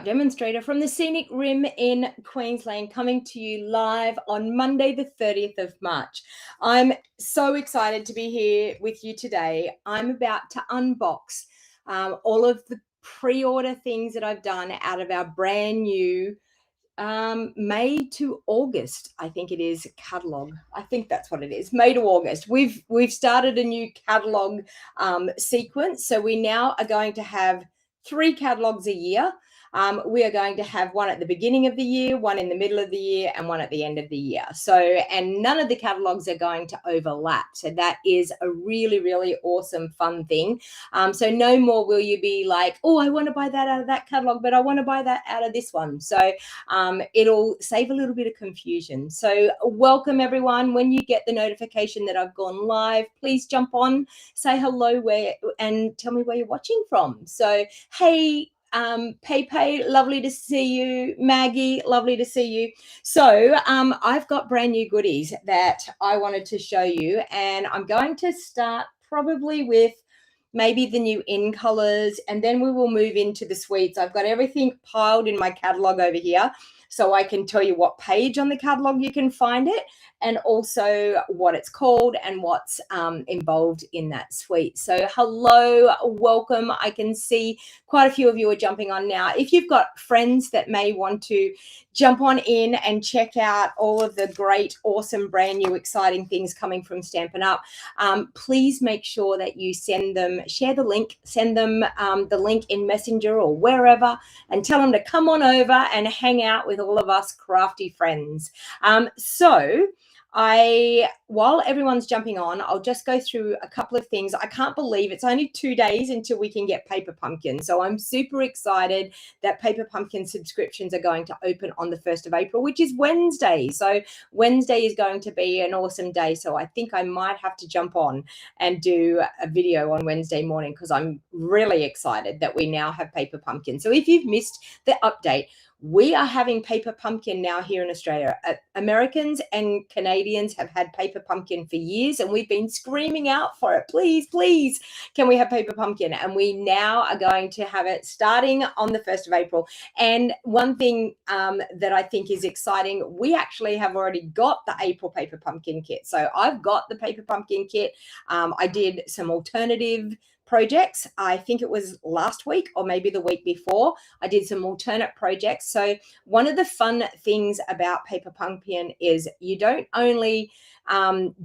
Demonstrator from the Scenic Rim in Queensland, coming to you live on Monday the 30th of March. I'm so excited to be here with you today. I'm about to unbox all of the pre-order things that I've done out of our brand new May to August, I think it is, catalog. I think that's what it is, May to August. We've started a new catalog sequence, so we now are going to have 3 catalogs a year. We are going to have one at the beginning of the year, one in the middle of the year, and one at the end of the year. So, and none of the catalogs are going to overlap. So that is a really, really awesome, fun thing. So no more will you be like, oh, I want to buy that out of that catalog, but I want to buy that out of this one. So it'll save a little bit of confusion. So welcome everyone. When you get the notification that I've gone live, please jump on, say hello and tell me where you're watching from. So, hey, Pepe, lovely to see you. Maggie, lovely to see you. So I've got brand new goodies that I wanted to show you, and I'm going to start probably with maybe the new in colors, and then we will move into the sweets. I've got everything piled in my catalog over here, so I can tell you what page on the catalog you can find it, and also what it's called and what's involved in that suite. So hello, welcome. I can see quite a few of you are jumping on now. If you've got friends that may want to jump on in and check out all of the great, awesome, brand new, exciting things coming from Stampin' Up, please make sure that you send them, share the link, send them the link in Messenger or wherever, and tell them to come on over and hang out with all of us crafty friends. While everyone's jumping on, I'll just go through a couple of things. I can't believe it's only 2 days until we can get Paper Pumpkin. So I'm super excited that Paper Pumpkin subscriptions are going to open on the 1st of April, which is Wednesday. So Wednesday is going to be an awesome day. So I think I might have to jump on and do a video on Wednesday morning, because I'm really excited that we now have Paper Pumpkin. So if you've missed the update, we are having Paper Pumpkin now here in Australia. Americans and Canadians have had Paper Pumpkin for years, and we've been screaming out for it. Please, please, can we have Paper Pumpkin? And we now are going to have it starting on the 1st of April. And one thing that I think is exciting, we actually have already got the April Paper Pumpkin kit. So I've got the Paper Pumpkin kit. I did some alternative projects. I think it was last week or maybe the week before. I did some alternate projects. So one of the fun things about Paper Pumpkin is you don't only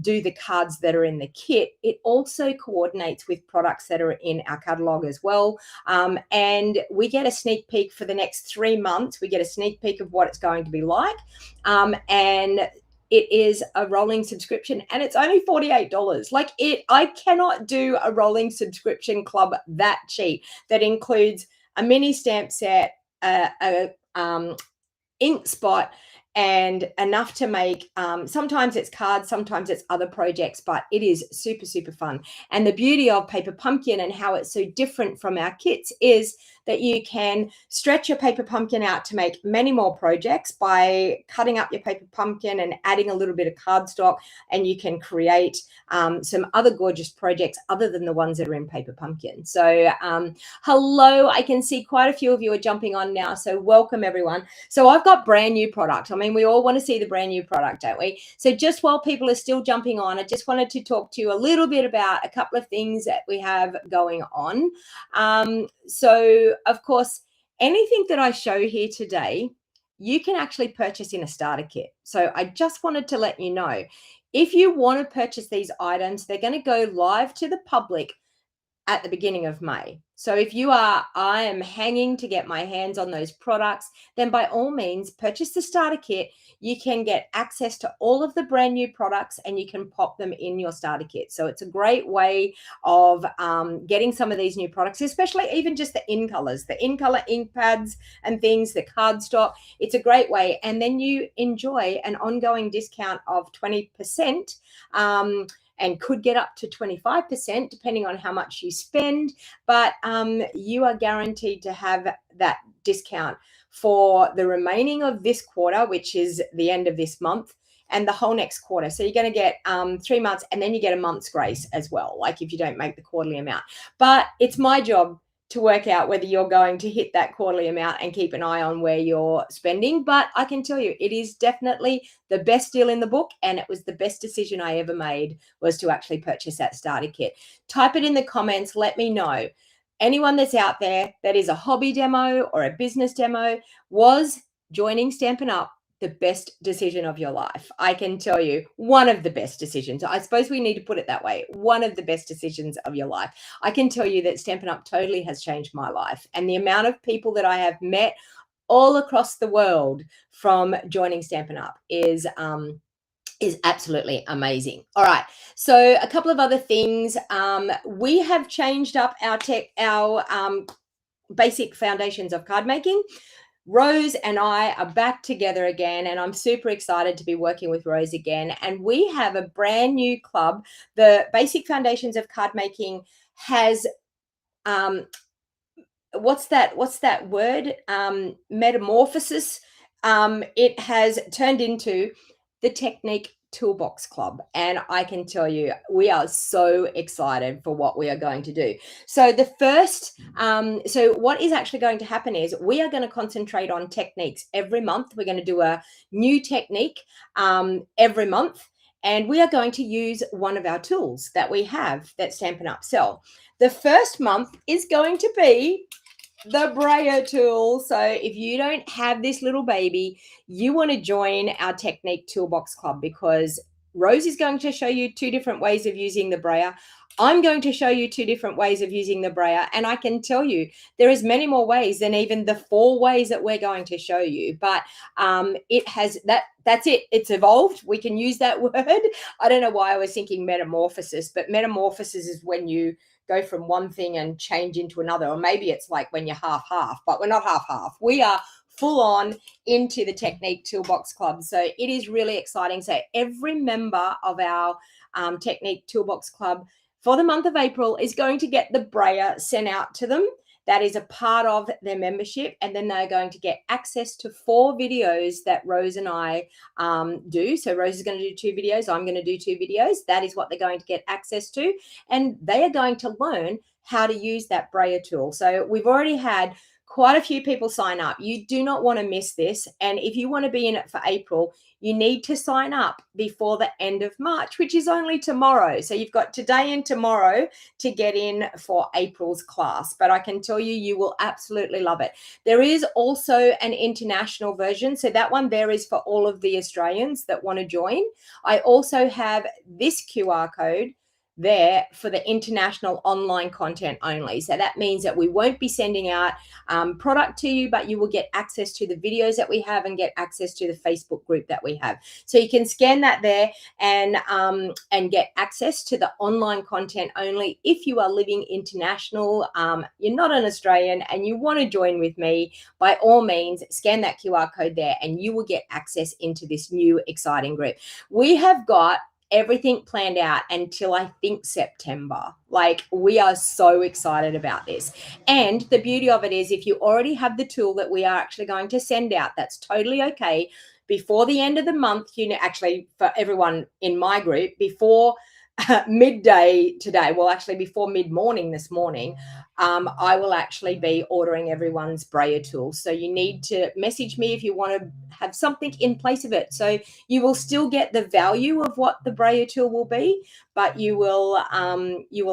do the cards that are in the kit, it also coordinates with products that are in our catalog as well. And we get a sneak peek for the next 3 months. We get a sneak peek of what it's going to be like. And it is a rolling subscription, and it's only $48. Like, I cannot do a rolling subscription club that cheap. That includes a mini stamp set, ink spot, and enough to make, sometimes it's cards, sometimes it's other projects, but it is super, super fun. And the beauty of Paper Pumpkin and how it's so different from our kits is that you can stretch your Paper Pumpkin out to make many more projects by cutting up your Paper Pumpkin and adding a little bit of cardstock, and you can create some other gorgeous projects other than the ones that are in Paper Pumpkin. So hello, I can see quite a few of you are jumping on now, so welcome everyone. So I've got brand new product. I mean, we all want to see the brand new product, don't we? So just while people are still jumping on, I just wanted to talk to you a little bit about a couple of things that we have going on. So of course, anything that I show here today, you can actually purchase in a starter kit. So I just wanted to let you know, if you want to purchase these items, they're going to go live to the public at the beginning of May. So if you are, I am hanging to get my hands on those products, then by all means, purchase the starter kit. You can get access to all of the brand new products, and you can pop them in your starter kit. So it's a great way of getting some of these new products, especially even just the in colors, the in color ink pads and things, the cardstock. It's a great way. And then you enjoy an ongoing discount of 20%. And could get up to 25% depending on how much you spend, but you are guaranteed to have that discount for the remaining of this quarter, which is the end of this month, and the whole next quarter. So you're going to get 3 months, and then you get a month's grace as well, like if you don't make the quarterly amount. But it's my job to work out whether you're going to hit that quarterly amount and keep an eye on where you're spending. But I can tell you, it is definitely the best deal in the book, and it was the best decision I ever made, was to actually purchase that starter kit. Type it in the comments. Let me know. Anyone that's out there that is a hobby demo or a business demo, was joining Stampin' Up the best decision of your life? I can tell you, one of the best decisions. I suppose we need to put it that way. One of the best decisions of your life. I can tell you that Stampin' Up totally has changed my life, and the amount of people that I have met all across the world from joining Stampin' Up is absolutely amazing. All right, so a couple of other things. We have changed up our basic foundations of card making. Rose and I are back together again, and I'm super excited to be working with Rose again. And we have a brand new club. The Basic Foundations of Card Making has what's that word? Metamorphosis. It has turned into the Technique Toolbox Club, and I can tell you, we are so excited for what we are going to do. So the first, so what is actually going to happen is we are going to concentrate on techniques every month. We're going to do a new technique every month, and we are going to use one of our tools that we have that Stampin' Up sell. The first month is going to be the brayer tool. So if you don't have this little baby, you want to join our Technique Toolbox Club, because Rose is going to show you 2 different ways of using the brayer. I'm going to show you 2 different ways of using the brayer, and I can tell you there is many more ways than even the 4 ways that we're going to show you. But it has that's it. It's evolved. We can use that word. I don't know why I was thinking metamorphosis, but metamorphosis is when you go from one thing and change into another, or maybe it's like when you're half, but we're not half. We are full on into the Technique Toolbox Club. So it is really exciting. So every member of our Technique Toolbox Club for the month of April is going to get the brayer sent out to them. That is a part of their membership, and then they're going to get access to 4 videos that Rose and I do. So Rose is going to do 2 videos. I'm going to do 2 videos. That is what they're going to get access to, and they are going to learn how to use that brayer tool. So we've already had quite a few people sign up. You do not want to miss this, and if you want to be in it for April, you need to sign up before the end of March, which is only tomorrow. So you've got today and tomorrow to get in for April's class. But I can tell you, you will absolutely love it. There is also an international version. So that one there is for all of the Australians that want to join. I also have this QR code there for the international online content only. So that means that we won't be sending out product to you, but you will get access to the videos that we have and get access to the Facebook group that we have. So you can scan that there and get access to the online content only. If you are living international, you're not an Australian and you want to join with me, by all means, scan that QR code there and you will get access into this new exciting group. We have got everything planned out until I think September. Like, we are so excited about this. And the beauty of it is, if you already have the tool that we are actually going to send out, that's totally okay. Before the end of the month, you know, actually for everyone in my group, before midday today, well, actually before mid-morning this morning, I will actually be ordering everyone's brayer tool. So you need to message me if you want to have something in place of it. So you will still get the value of what the brayer tool will be, but you will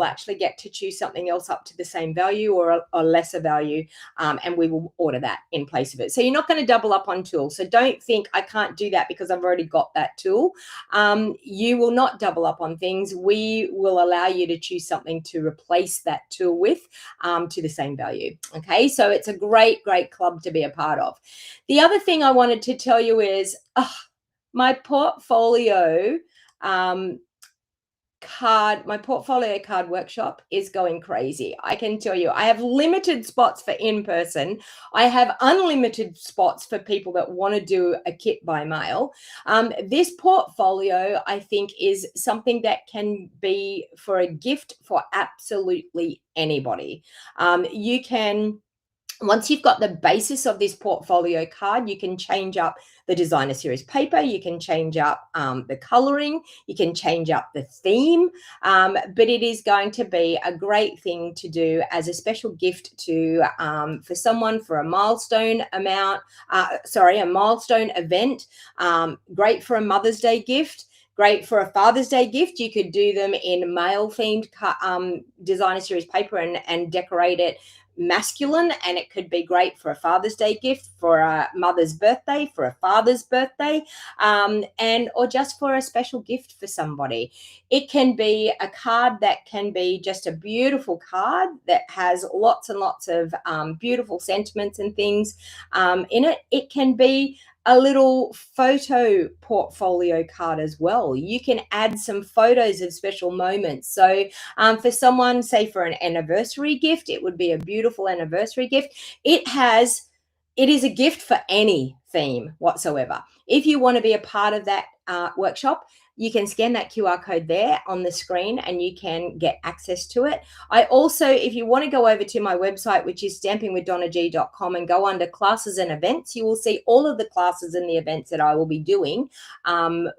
actually get to choose something else up to the same value or a lesser value, and we will order that in place of it. So you're not going to double up on tools. So don't think I can't do that because I've already got that tool. You will not double up on things. We will allow you to choose something to replace that tool with, to the same value. Okay, so it's a great club to be a part of. The other thing I wanted to tell you is my portfolio card workshop is going crazy. I can tell you, I have limited spots for in-person. I have unlimited spots for people that want to do a kit by mail. This portfolio, I think, is something that can be for a gift for absolutely anybody. You can Once you've got the basis of this portfolio card, you can change up the designer series paper, you can change up the coloring, you can change up the theme, but it is going to be a great thing to do as a special gift to for someone for a milestone a milestone event. Great for a Mother's Day gift. Great for a Father's Day gift. You could do them in male themed designer series paper and decorate it masculine, and it could be great for a Father's Day gift, for a mother's birthday, for a father's birthday, and or just for a special gift for somebody. It can be a card that can be just a beautiful card that has lots and lots of beautiful sentiments and things in it. It can be a little photo portfolio card as well. You can add some photos of special moments. So for someone, say for an anniversary gift, it would be a beautiful anniversary gift. It is a gift for any theme whatsoever. If you want to be a part of that workshop, you can scan that QR code there on the screen and you can get access to it. I also, if you want to go over to my website, which is stampingwithdonnag.com, and go under classes and events, you will see all of the classes and the events that I will be doing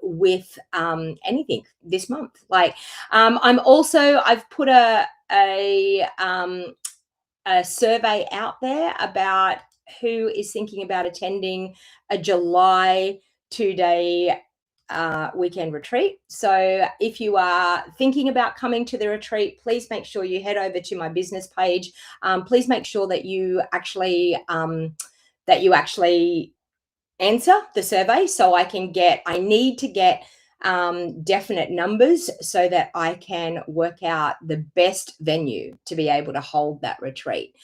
with anything this month. Like I've put a survey out there about who is thinking about attending a July 2-day weekend retreat. So if you are thinking about coming to the retreat, please make sure you head over to my business page. Please make sure that you actually answer the survey, so I need to get definite numbers so that I can work out the best venue to be able to hold that retreat.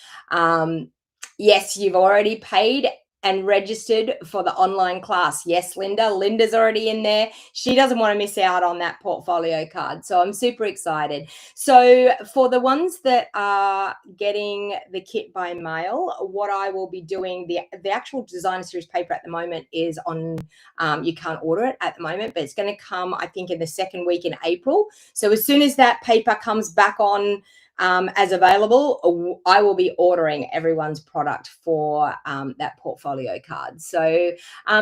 Yes, you've already paid and registered for the online class. Yes, Linda's already in there. She doesn't want to miss out on that portfolio card. So I'm super excited. So for the ones that are getting the kit by mail, what I will be doing, the actual designer series paper at the moment is on, you can't order it at the moment, but it's going to come, I think, in the second week in April. So as soon as that paper comes back on as available, I will be ordering everyone's product for that portfolio card. So,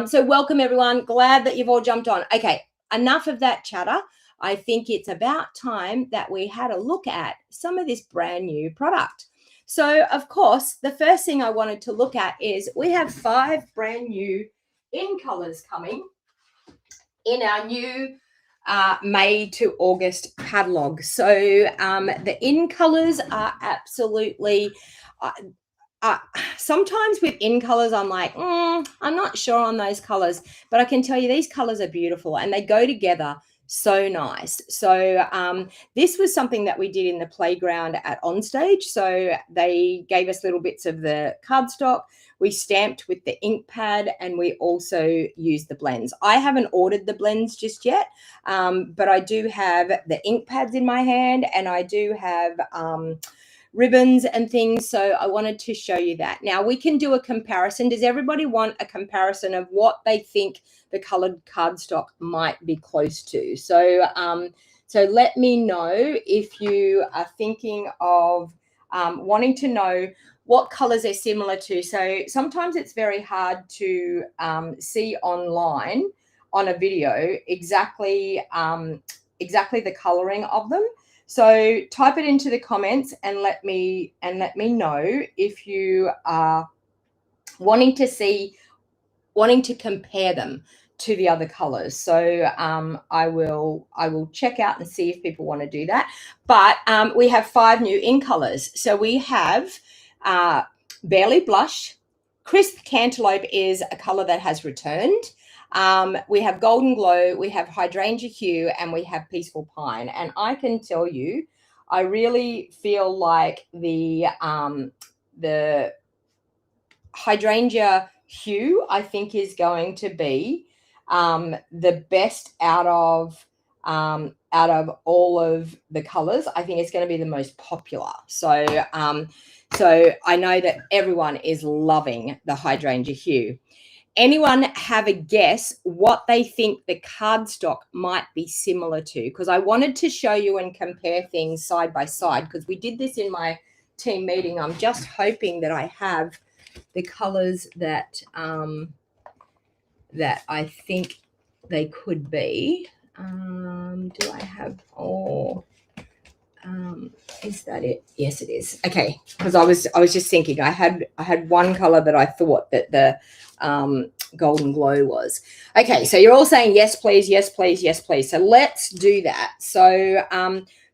so welcome everyone. Glad that you've all jumped on. Okay, enough of that chatter. I think it's about time that we had a look at some of this brand new product. So, of course, the first thing I wanted to look at is we have 5 brand new in colors coming in our new May to August catalog. So the in colors are absolutely sometimes with in colors I'm like I'm not sure on those colors, but I can tell you these colors are beautiful and they go together so nice. So this was something that we did in the playground at Onstage. So they gave us little bits of the cardstock. We stamped with the ink pad and we also used the blends. I haven't ordered the blends just yet, but I do have the ink pads in my hand and I do have ribbons and things. So I wanted to show you that. Now we can do a comparison. Does everybody want a comparison of what they think the colored cardstock might be close to? So, so let me know if you are thinking of wanting to know what colors they're similar to. So sometimes it's very hard to see online on a video exactly the coloring of them. So type it into the comments and let me know if you are wanting to compare them to the other colors. So I will check out and see if people want to do that. But we have 5 new in colors. So we have Barely Blush. Crisp Cantaloupe is a color that has returned. We have Golden Glow, we have Hydrangea Hue, and we have Peaceful Pine. And I can tell you, I really feel like the Hydrangea Hue, I think, is going to be the best out of all of the colors. I think it's going to be the most popular. So so I know that everyone is loving the Hydrangea Hue. Anyone have a guess what they think the cardstock might be similar to? Because I wanted to show you and compare things side by side, because we did this in my team meeting. I'm just hoping that I have the colors that that I think they could be. Do I have, is that it? Yes, it is. Okay, because I was just thinking I had one color that I thought that the golden glow was. Okay, so you're all saying yes, please, yes, please, yes, please. So let's do that. So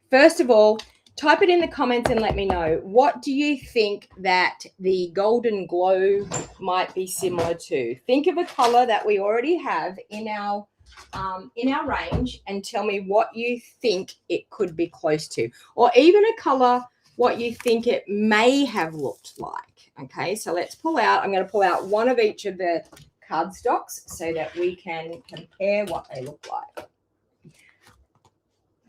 first of all, type it in the comments and let me know, what do you think that the golden glow might be similar to? Think of a color that we already have in our range and tell me what you think it could be close to, or even a color what you think it may have looked like. Okay, so let's pull out. I'm going to pull out one of each of the cardstocks so that we can compare what they look like.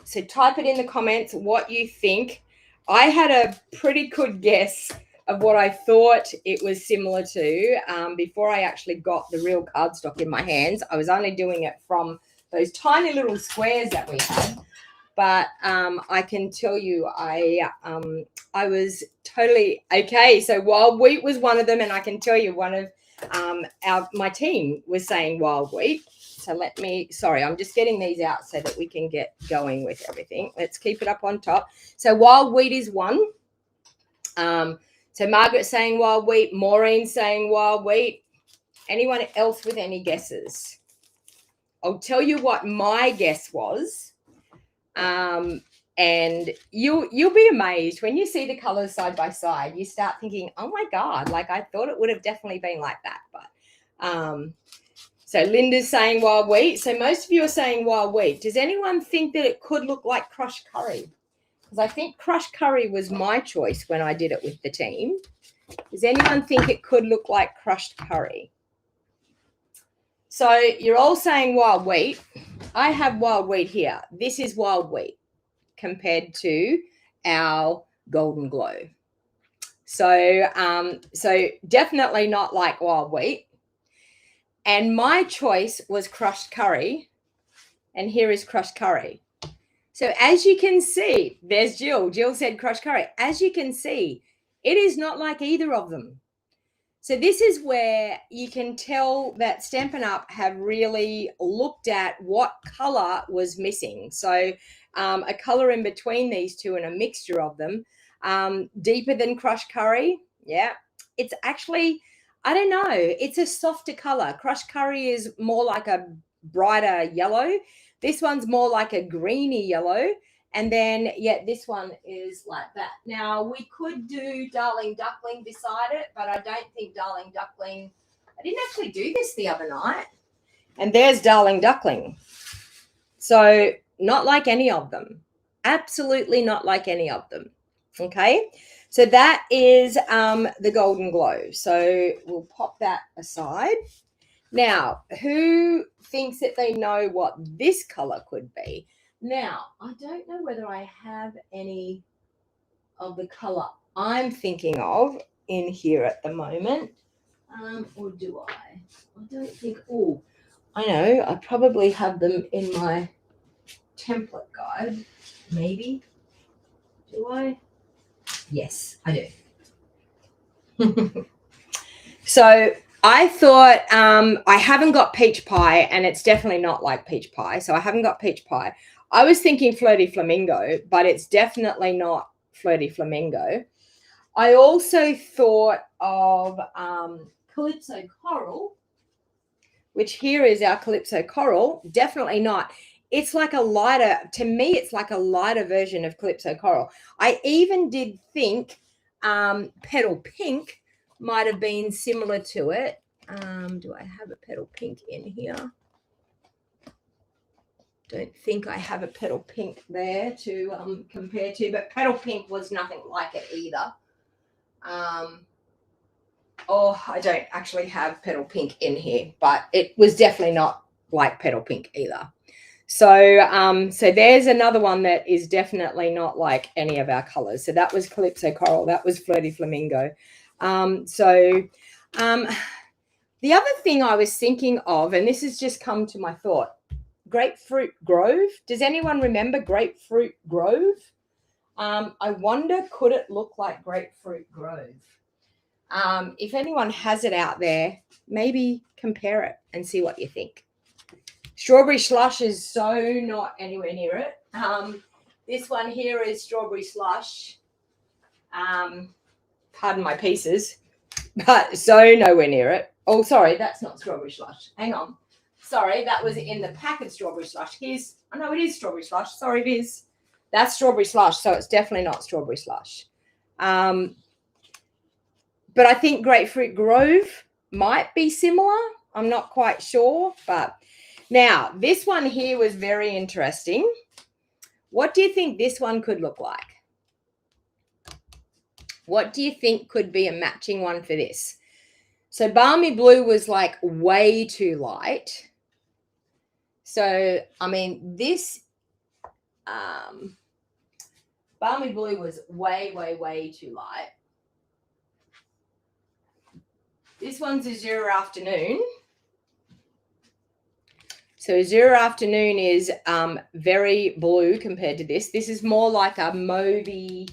So type it in the comments what you think. I had a pretty good guess of what I thought it was similar to before I actually got the real cardstock in my hands. I was only doing it from those tiny little squares that we had. But I can tell you I was totally okay. So wild wheat was one of them, and I can tell you one of my team was saying wild wheat. So sorry, I'm just getting these out so that we can get going with everything. Let's keep it up on top. So wild wheat is one. So Margaret's saying wild wheat, Maureen's saying wild wheat. Anyone else with any guesses? I'll tell you what my guess was. And you'll be amazed when you see the colors side by side. You start thinking, oh my God, like I thought it would have definitely been like that. But so Linda's saying wild wheat. So most of you are saying wild wheat. Does anyone think that it could look like crushed curry? Because I think crushed curry was my choice when I did it with the team. Does anyone think it could look like crushed curry? So you're all saying wild wheat. I have wild wheat here. This is wild wheat compared to our golden glow. So so definitely not like wild wheat. And my choice was crushed curry. And here is crushed curry. So as you can see, there's Jill. Jill said crushed curry. As you can see, it is not like either of them. So this is where you can tell that Stampin' Up have really looked at what color was missing. So a color in between these two and a mixture of them. Deeper than crushed curry. Yeah, it's actually, I don't know, it's a softer color. Crushed curry is more like a brighter yellow. This one's more like a greeny yellow. And then, yeah, this one is like that. Now, we could do Darling Duckling beside it, but I don't think Darling Duckling, I didn't actually do this the other night. And there's Darling Duckling. So not like any of them. Absolutely not like any of them. Okay, so that is the golden glow. So we'll pop that aside. Now, who thinks that they know what this color could be? Now, I don't know whether I have any of the color I'm thinking of in here at the moment. Or do I? I don't think, oh, I know, I probably have them in my template guide. Maybe. Do I? Yes, I do. So I thought I haven't got peach pie, and it's definitely not like peach pie. So I haven't got peach pie. I was thinking flirty flamingo, but it's definitely not flirty flamingo. I also thought of calypso coral, which here is our calypso coral. Definitely not. It's like a lighter, to me, it's like a lighter version of calypso coral. I even did think petal pink might have been similar to it. Do I have a petal pink in here? Don't think I have a petal pink there to compare to, but petal pink was nothing like it either. Oh, I don't actually have petal pink in here, but it was definitely not like petal pink either. So so there's another one that is definitely not like any of our colors. So that was calypso coral. That was flirty flamingo. The other thing I was thinking of, and this has just come to my thought, Grapefruit Grove. Does anyone remember Grapefruit Grove? I wonder, could it look like Grapefruit Grove? If anyone has it out there, maybe compare it and see what you think. Strawberry Slush is so not anywhere near it. This one here is Strawberry Slush. Pardon my pieces, but so nowhere near it. Oh, sorry, that's not Strawberry Slush. Hang on. Sorry, that was in the pack of Strawberry Slush. Here's, oh no, it is Strawberry Slush. Sorry, it is. That's Strawberry Slush, so it's definitely not Strawberry Slush. But I think Grapefruit Grove might be similar. I'm not quite sure, but now this one here was very interesting. What do you think this one could look like? What do you think could be a matching one for this? So Balmy Blue was like way too light. So, I mean, this Balmy Blue was way, way, way too light. This one's Azure Afternoon. So Azure Afternoon is very blue compared to this. This is more like a mauvey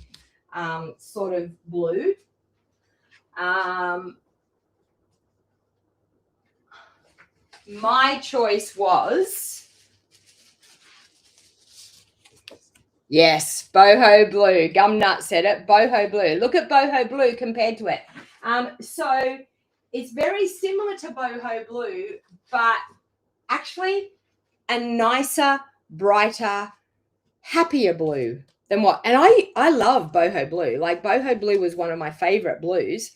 sort of blue. My choice was, yes, boho blue. Gumnut said it, boho blue. Look at boho blue compared to it. So it's very similar to boho blue, but actually a nicer, brighter, happier blue than what. And I love boho blue. Like boho blue was one of my favorite blues,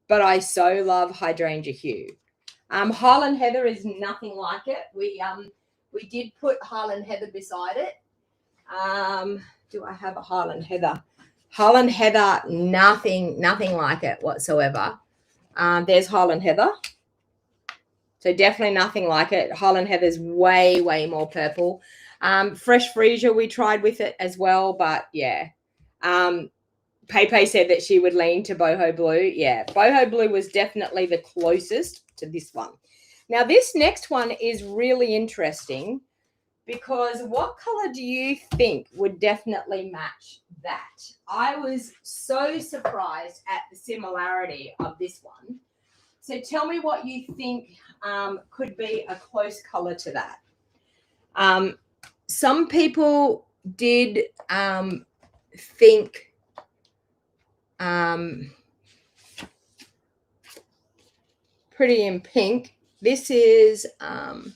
but I so love Hydrangea Hue. Highland Heather is nothing like it. We did put Highland Heather beside it. Do I have a Highland Heather? Highland Heather, nothing like it whatsoever. There's Highland Heather. So definitely nothing like it. Highland Heather's way, way more purple. Fresh Freesia, we tried with it as well, but yeah. Pepe said that she would lean to boho blue. Yeah, boho blue was definitely the closest to this one. Now, this next one is really interesting because what color do you think would definitely match that? I was so surprised at the similarity of this one. So tell me what you think could be a close color to that. Some people did think Pretty in Pink. This is, do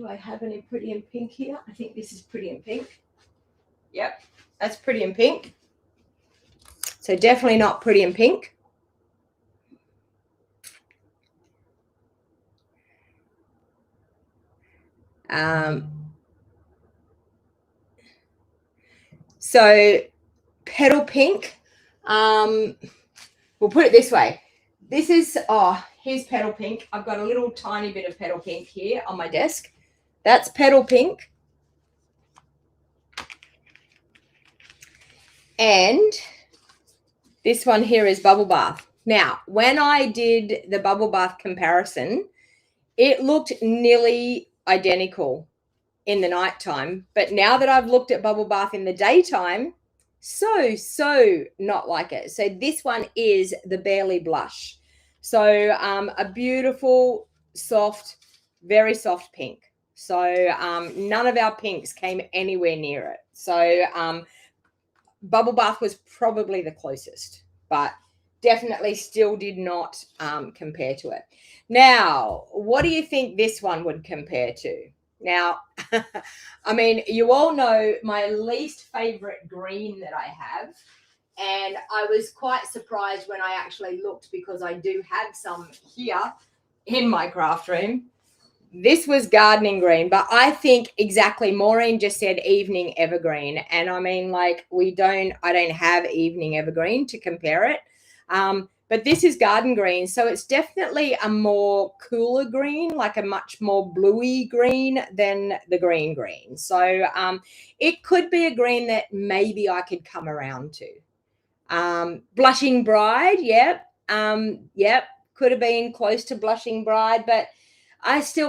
I have any Pretty in Pink here? I think this is Pretty in Pink. Yep, that's Pretty in Pink. So definitely not Pretty in Pink. So Petal Pink, we'll put it this way. This is, here's Petal Pink. I've got a little tiny bit of Petal Pink here on my desk. That's Petal Pink. And this one here is Bubble Bath. Now, when I did the Bubble Bath comparison, it looked nearly identical in the nighttime. But now that I've looked at Bubble Bath in the daytime, so not like it. So this one is the Barely Blush. So a beautiful, soft, very soft pink. So none of our pinks came anywhere near it. So Bubble Bath was probably the closest, but definitely still did not compare to it. Now, what do you think this one would compare to? Now, I mean, you all know my least favorite green that I have. And I was quite surprised when I actually looked because I do have some here in my craft room. This was Gardening Green, but I think exactly, Maureen just said Evening Evergreen. And I mean, like, I don't have Evening Evergreen to compare it. But this is Garden Green. So it's definitely a more cooler green, like a much more bluey green than the green. So it could be a green that maybe I could come around to. Blushing Bride, yep, could have been close to Blushing Bride, but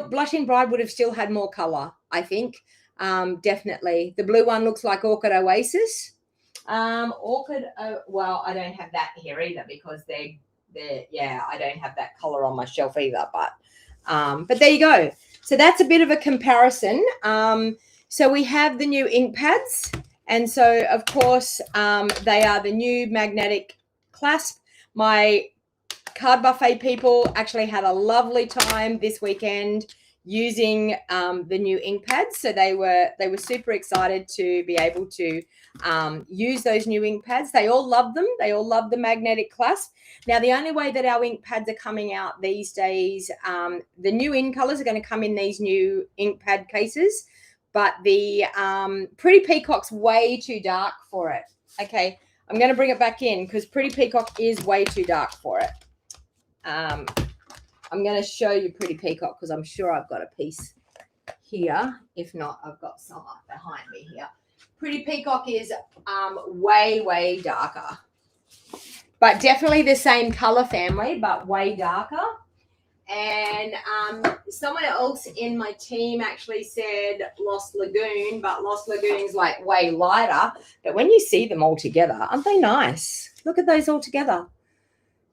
Blushing Bride would have still had more color, I think. Definitely. The blue one looks like Orchid Oasis. Orchid, well, I don't have that here either because they're yeah, I don't have that color on my shelf either, but there you go. So that's a bit of a comparison. So we have the new ink pads, and so of course they are the new magnetic clasp. My card buffet people actually had a lovely time this weekend using the new ink pads. So they were super excited to be able to use those new ink pads. They all love them. They all love the magnetic clasp. Now, the only way that our ink pads are coming out these days, the new in colors are going to come in these new ink pad cases, but the Pretty Peacock's way too dark for it. Okay, I'm going to bring it back in because Pretty Peacock is way too dark for it. I'm going to show you Pretty Peacock because I'm sure I've got a piece here. If not, I've got some up behind me here. Pretty Peacock is way, way darker. But definitely the same color family, but way darker. And someone else in my team actually said Lost Lagoon, but Lost Lagoon's like way lighter. But when you see them all together, aren't they nice? Look at those all together.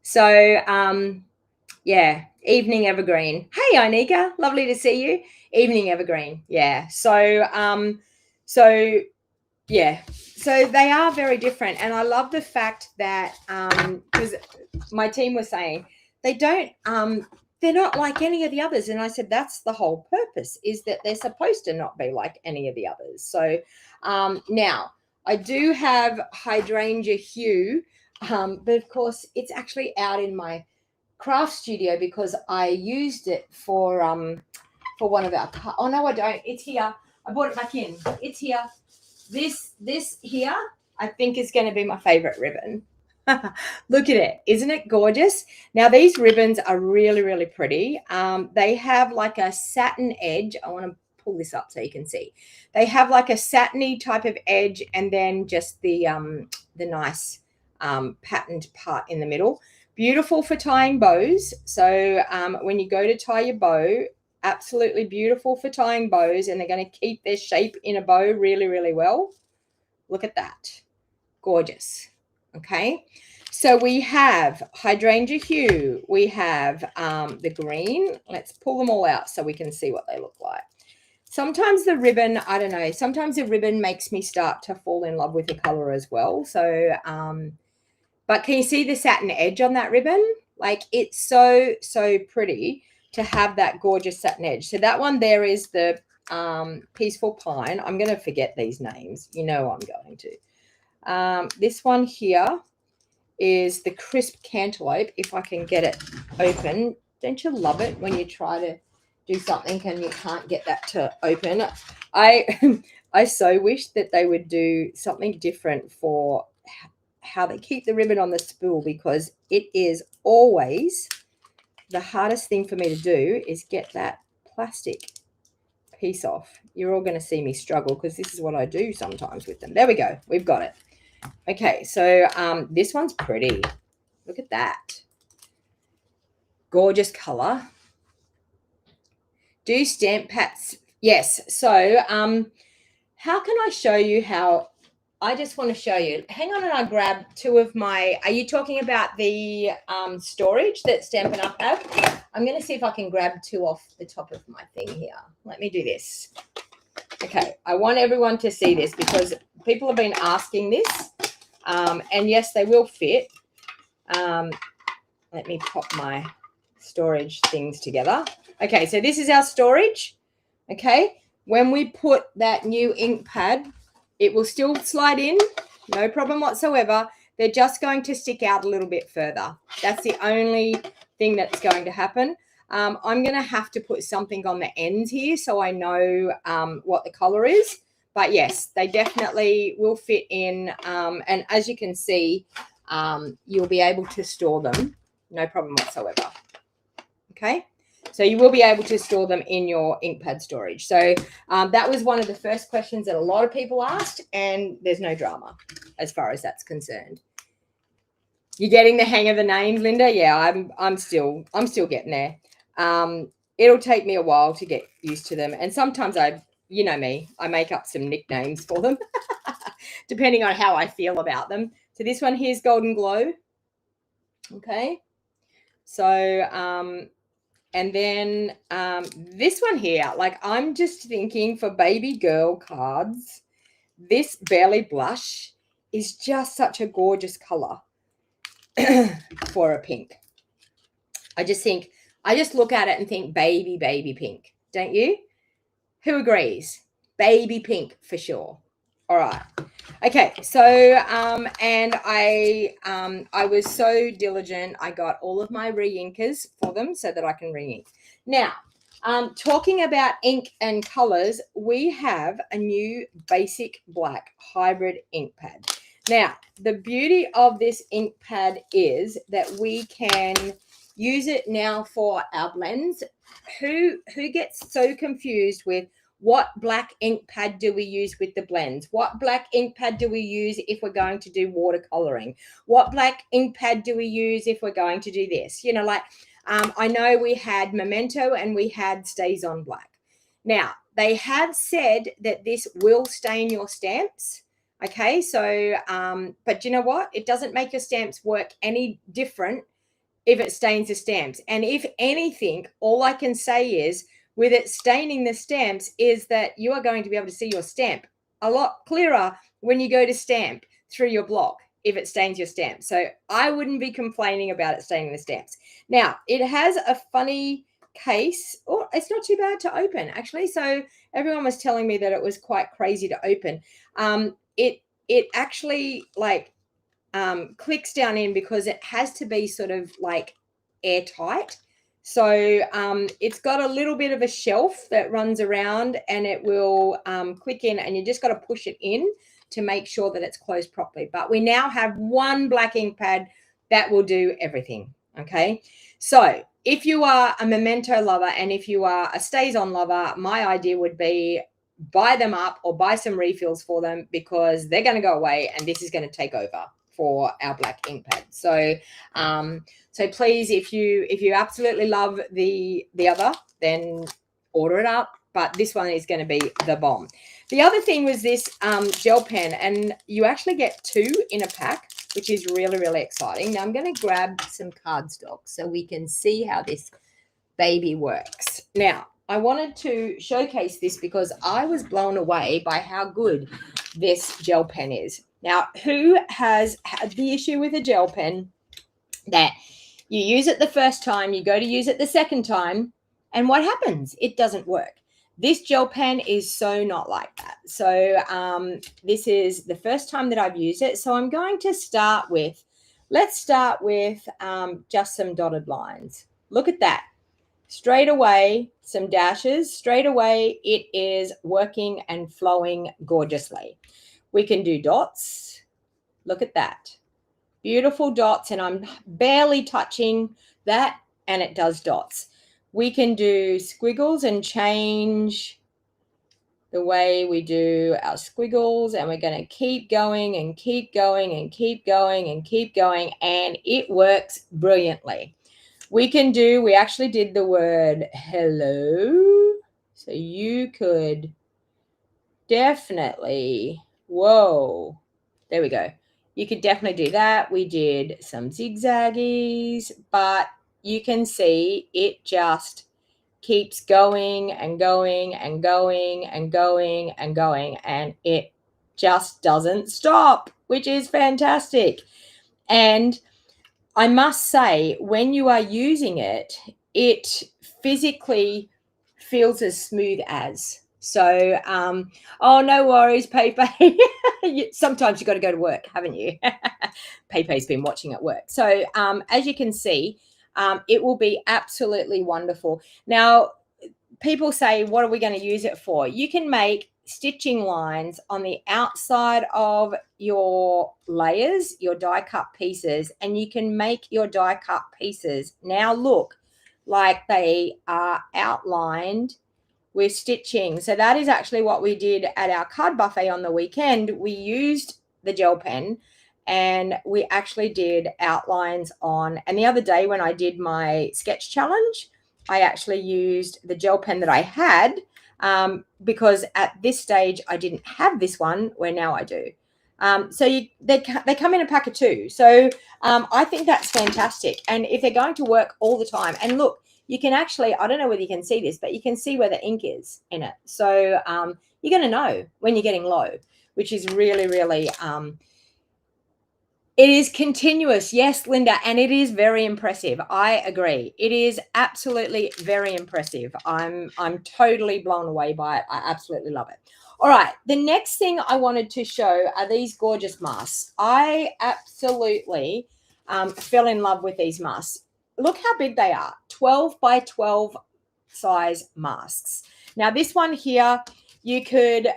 So, yeah, Evening Evergreen. Hey, Inika, lovely to see you. Evening Evergreen, yeah. So, yeah, so they are very different. And I love the fact that, because my team was saying, they don't, they're not like any of the others. And I said, that's the whole purpose, is that they're supposed to not be like any of the others. So now I do have Hydrangea Hue, but of course it's actually out in my craft studio because I used it for one of our, oh no, I don't. It's here. I brought it back in. It's here. This here, I think is going to be my favorite ribbon. Look at it. Isn't it gorgeous? Now, these ribbons are really, really pretty. They have like a satin edge. I want to pull this up so you can see. They have like a satiny type of edge and then just the nice patterned part in the middle. Beautiful for tying bows. So when you go to tie your bow, absolutely beautiful for tying bows, and they're going to keep their shape in a bow really, really well. Look at that. Gorgeous. Okay. So we have Hydrangea Hue. We have the green. Let's pull them all out so we can see what they look like. Sometimes the ribbon, I don't know, sometimes the ribbon makes me start to fall in love with the color as well. So, but can you see the satin edge on that ribbon? Like, it's so, so pretty to have that gorgeous satin edge. So that one there is the Peaceful Pine. I'm going to forget these names. You know I'm going to. This one here is the Crisp Cantaloupe, if I can get it open. Don't you love it when you try to do something and you can't get that to open? I so wish that they would do something different for how they keep the ribbon on the spool, because it is always the hardest thing for me to do is get that plastic piece off. You're all going to see me struggle because this is what I do sometimes with them. There we go. We've got it. Okay, so this one's pretty. Look at that. Gorgeous color. Do stamp pads. Yes. So how can I show you how? I just want to show you. Hang on, and I'll grab two of my. Are you talking about the storage that Stampin' Up have? I'm going to see if I can grab two off the top of my thing here. Let me do this. Okay, I want everyone to see this because people have been asking this. And yes, they will fit. Let me pop my storage things together. Okay, so this is our storage. Okay, when we put that new ink pad, it will still slide in, no problem whatsoever. They're just going to stick out a little bit further. That's the only thing that's going to happen. I'm going to have to put something on the ends here so I know what the color is. But yes, they definitely will fit in. And as you can see, you'll be able to store them, no problem whatsoever. Okay. So you will be able to store them in your ink pad storage. So that was one of the first questions that a lot of people asked, and there's no drama as far as that's concerned. You're getting the hang of the names, Linda? Yeah, I'm still getting there. It'll take me a while to get used to them, and sometimes you know me, I make up some nicknames for them. depending on how I feel about them. So this one here is Golden Glow. Okay. So, and then this one here, like I'm just thinking for baby girl cards, this Barely Blush is just such a gorgeous color for a pink. I just look at it and think baby pink, don't you? Who agrees? Baby pink for sure. All right. Okay, so and I was so diligent. I got all of my re-inkers for them so that I can re-ink. Now, talking about ink and colors, we have a new basic black hybrid ink pad. Now, the beauty of this ink pad is that we can use it now for our blends. Who gets so confused with what black ink pad do we use with the blends? What black ink pad do we use if we're going to do watercoloring? What black ink pad do we use if we're going to do this? You know, like I know we had Memento and we had Stays On Black. Now, they have said that this will stain your stamps. Okay, so, but you know what? It doesn't make your stamps work any different if it stains the stamps. And if anything, all I can say is, with it staining the stamps is that you are going to be able to see your stamp a lot clearer when you go to stamp through your block if it stains your stamp. So I wouldn't be complaining about it staining the stamps. Now, it has a funny case. Oh, it's not too bad to open, actually. So everyone was telling me that it was quite crazy to open. It actually like clicks down in because it has to be sort of like airtight. So it's got a little bit of a shelf that runs around and it will click in, and you just got to push it in to make sure that it's closed properly. But we now have one black ink pad that will do everything. Okay. So if you are a Memento lover and if you are a Stays On lover, my idea would be buy them up or buy some refills for them because they're going to go away and this is going to take over for our black ink pad. So so please, if you absolutely love the other, then order it up, but this one is going to be the bomb. The other thing was this gel pen, and you actually get two in a pack, which is really, really exciting. Now I'm going to grab some cardstock so we can see how this baby works. Now, I wanted to showcase this because I was blown away by how good this gel pen is. Now, who has had the issue with a gel pen that you use it the first time, you go to use it the second time, and what happens? It doesn't work. This gel pen is so not like that. So this is the first time that I've used it. So I'm going to start with, let's start with just some dotted lines. Look at that. Straight away, some dashes. Straight away, it is working and flowing gorgeously. We can do dots. Look at that. Beautiful dots, and I'm barely touching that, and it does dots. We can do squiggles and change the way we do our squiggles, and we're going to keep going and keep going and keep going and keep going, and it works brilliantly. We actually did the word hello, so you could definitely, whoa, there we go. You could definitely do that. We did some zigzaggies, but you can see it just keeps going and going and going and going and going, and it just doesn't stop, which is fantastic. And I must say, when you are using it, it physically feels as smooth as. So, oh, no worries, Pepe. Sometimes you've got to go to work, haven't you? Pepe's been watching at work. So, as you can see, it will be absolutely wonderful. Now, people say, what are we going to use it for? You can make stitching lines on the outside of your layers, your die cut pieces, and you can make your die cut pieces now look like they are outlined with stitching. So that is actually what we did at our card buffet on the weekend. We used the gel pen and we actually did outlines on, and the other day when I did my sketch challenge, I actually used the gel pen that I had because at this stage I didn't have this one, where now I do. So they come in a pack of 2. So I think that's fantastic. And if they're going to work all the time, and look, you can actually, I don't know whether you can see this, but you can see where the ink is in it. So you're going to know when you're getting low, which is really, really, it is continuous. Yes, Linda, and it is very impressive. I agree. It is absolutely very impressive. I'm totally blown away by it. I absolutely love it. All right, the next thing I wanted to show are these gorgeous masks. I absolutely fell in love with these masks. Look how big they are, 12 by 12 size masks. Now this one here, you could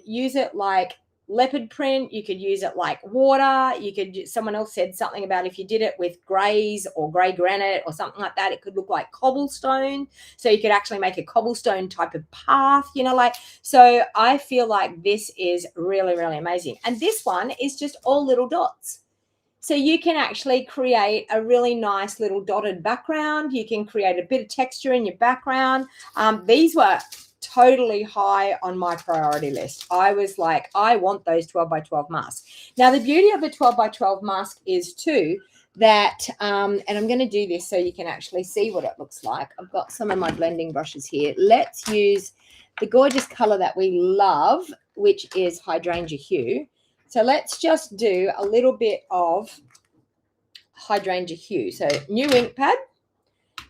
use it like leopard print, you could use it like water, you could, someone else said something about if you did it with grays or gray granite or something like that, it could look like cobblestone, so you could actually make a cobblestone type of path, you know, like, so I feel like this is really, really amazing. And this one is just all little dots, so you can actually create a really nice little dotted background. You can create a bit of texture in your background. These were totally high on my priority list. I was like, I want those 12 by 12 masks. Now, the beauty of a 12 by 12 mask is too that, and I'm going to do this so you can actually see what it looks like. I've got some of my blending brushes here. Let's use the gorgeous color that we love, which is Hydrangea Hue. So let's just do a little bit of Hydrangea Hue. So new ink pad.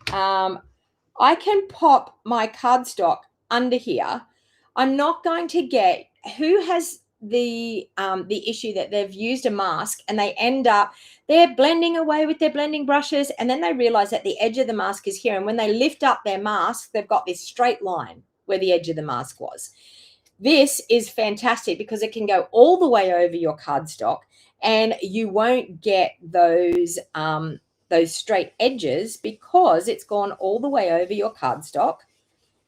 I can pop my cardstock under here. I'm not going to get, who has the issue that they've used a mask and they end up, they're blending away with their blending brushes, and then they realize that the edge of the mask is here, and when they lift up their mask, they've got this straight line where the edge of the mask was. This is fantastic because it can go all the way over your cardstock and you won't get those straight edges because it's gone all the way over your cardstock,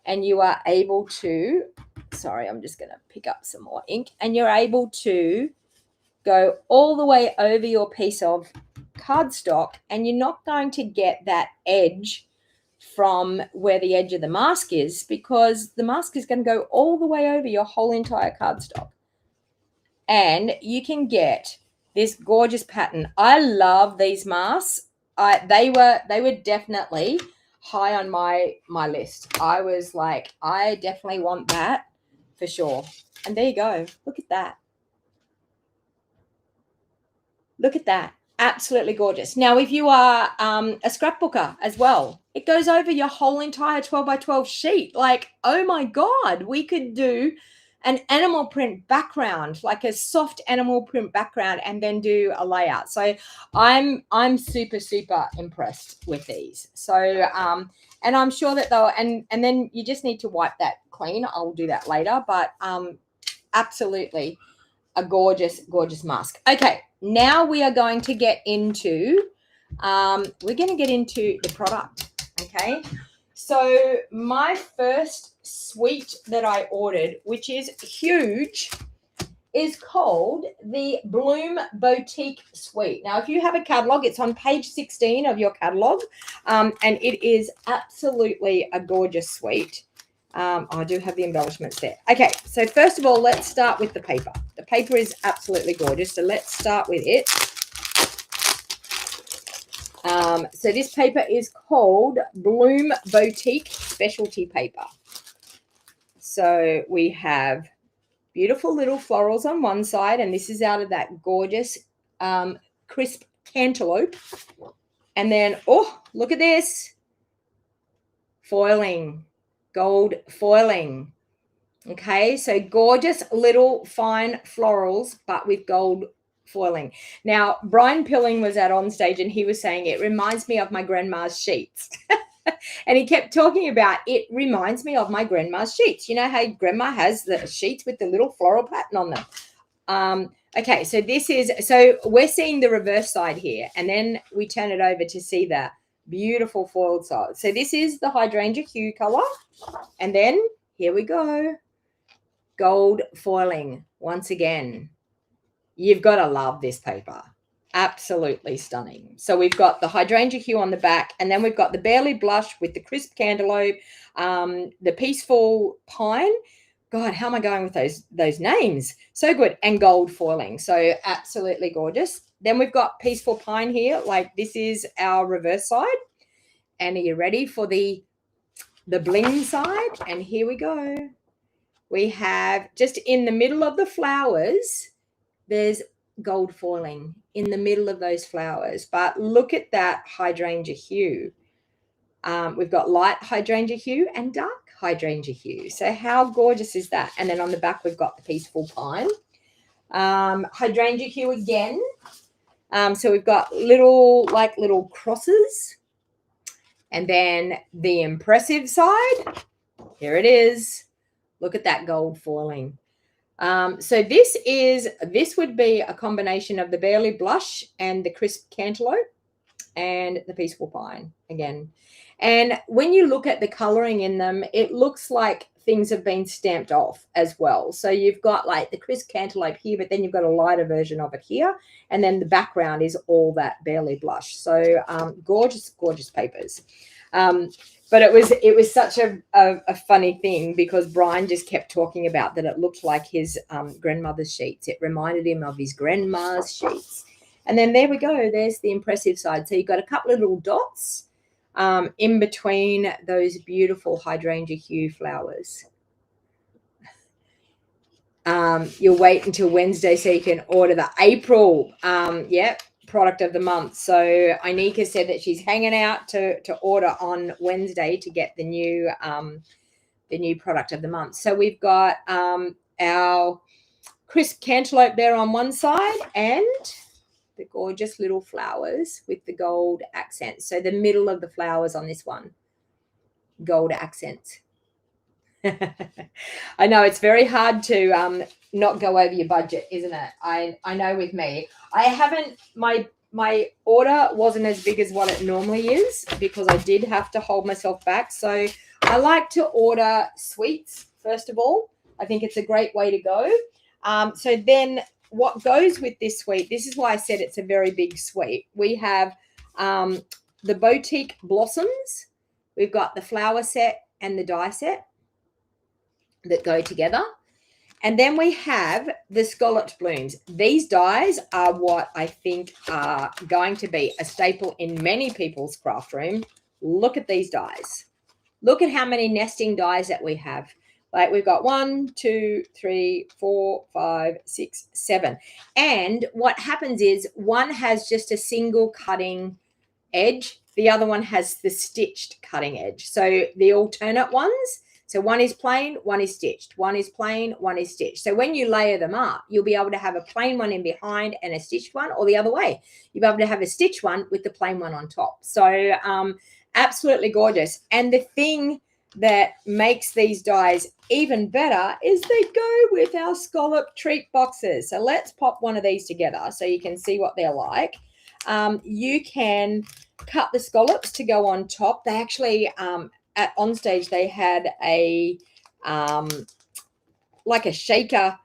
and you are able to, sorry, I'm just going to pick up some more ink, and you're able to go all the way over your piece of cardstock, and you're not going to get that edge from where the edge of the mask is because the mask is going to go all the way over your whole entire cardstock. And you can get this gorgeous pattern. I love these masks. They were definitely high on my list. I was like, I definitely want that for sure. And there you go. Look at that. Look at that. Absolutely gorgeous. Now, if you are a scrapbooker as well, it goes over your whole entire 12 by 12 sheet. Like, oh my God, we could do an animal print background, like a soft animal print background, and then do a layout. So I'm super, super impressed with these. So, and I'm sure that they'll, and then you just need to wipe that clean. I'll do that later, but absolutely a gorgeous, gorgeous mask. Okay, now we are going to get into, the product, okay? So my first suite that I ordered, which is huge, is called the Bloom Boutique Suite. Now, if you have a catalog, it's on page 16 of your catalog, and it is absolutely a gorgeous suite. I do have the embellishments there. Okay, so first of all, let's start with the paper. The paper is absolutely gorgeous, so let's start with it. So this paper is called Bloom Boutique Specialty Paper. So we have beautiful little florals on one side, and this is out of that gorgeous crisp cantaloupe. And then, oh, look at this. Foiling, gold foiling. Okay, so gorgeous little fine florals, but with gold foiling. Now, Brian Pilling was at on stage and he was saying it reminds me of my grandma's sheets. And he kept talking about it reminds me of my grandma's sheets. You know how grandma has the sheets with the little floral pattern on them. Okay, so we're seeing the reverse side here, and then we turn it over to see the beautiful foiled side. So this is the Hydrangea Hue color, and then here we go. Gold foiling once again. You've got to love this paper. Absolutely stunning. So we've got the Hydrangea Hue on the back, and then we've got the Barely Blush with the crisp cantaloupe, the Peaceful Pine God, how am I going with those names? So good. And gold foiling. So absolutely gorgeous. Then we've got Peaceful Pine here. Like this is our reverse side. And are you ready for the bling side? And here we go. We have just in the middle of the flowers, there's gold foiling in the middle of those flowers. But look at that hydrangea hue. We've got light hydrangea hue and dark hydrangea hue. So how gorgeous is that? And then on the back, we've got the Peaceful Pine. Hydrangea hue again. So we've got little crosses. And then the impressive side, here it is. Look at that gold foiling. So this would be a combination of the Barely Blush and the Crisp Cantaloupe and the Peaceful Pine again. And when you look at the coloring in them, it looks like things have been stamped off as well. So you've got like the Crisp Cantaloupe here, but then you've got a lighter version of it here. And then the background is all that Barely Blush. So gorgeous, gorgeous papers. But it was such a funny thing because Brian just kept talking about that it looked like his grandmother's sheets. It reminded him of his grandma's sheets. And then there we go. There's the impressive side. So you've got a couple of little dots in between those beautiful hydrangea hue flowers. You'll wait until Wednesday so you can order the April product of the month. So Inika said that she's hanging out to order on Wednesday to get the new product of the month. So we've got our Crisp Cantaloupe there on one side and the gorgeous little flowers with the gold accents. So the middle of the flowers on this one, gold accents. I know it's very hard to not go over your budget, isn't it? I know with me, I haven't, my order wasn't as big as what it normally is because I did have to hold myself back. So I like to order sweets first of all. I think it's a great way to go. So then what goes with this suite, this is why I said it's a very big suite. We have the boutique blossoms. We've got the flower set and the die set that go together. And then we have the scalloped blooms. These dies are what I think are going to be a staple in many people's craft room. Look at these dies. Look at how many nesting dies that we have. Like we've got 1, 2, 3, 4, 5, 6, 7. And what happens is one has just a single cutting edge. The other one has the stitched cutting edge. So the alternate ones, so one is plain, one is stitched. One is plain, one is stitched. So when you layer them up, you'll be able to have a plain one in behind and a stitched one, or the other way. You'll be able to have a stitched one with the plain one on top. So absolutely gorgeous. And the thing that makes these dies even better is they go with our scallop treat boxes. So let's pop one of these together so you can see what they're like. You can cut the scallops to go on top. They actually at Onstage they had a like a shaker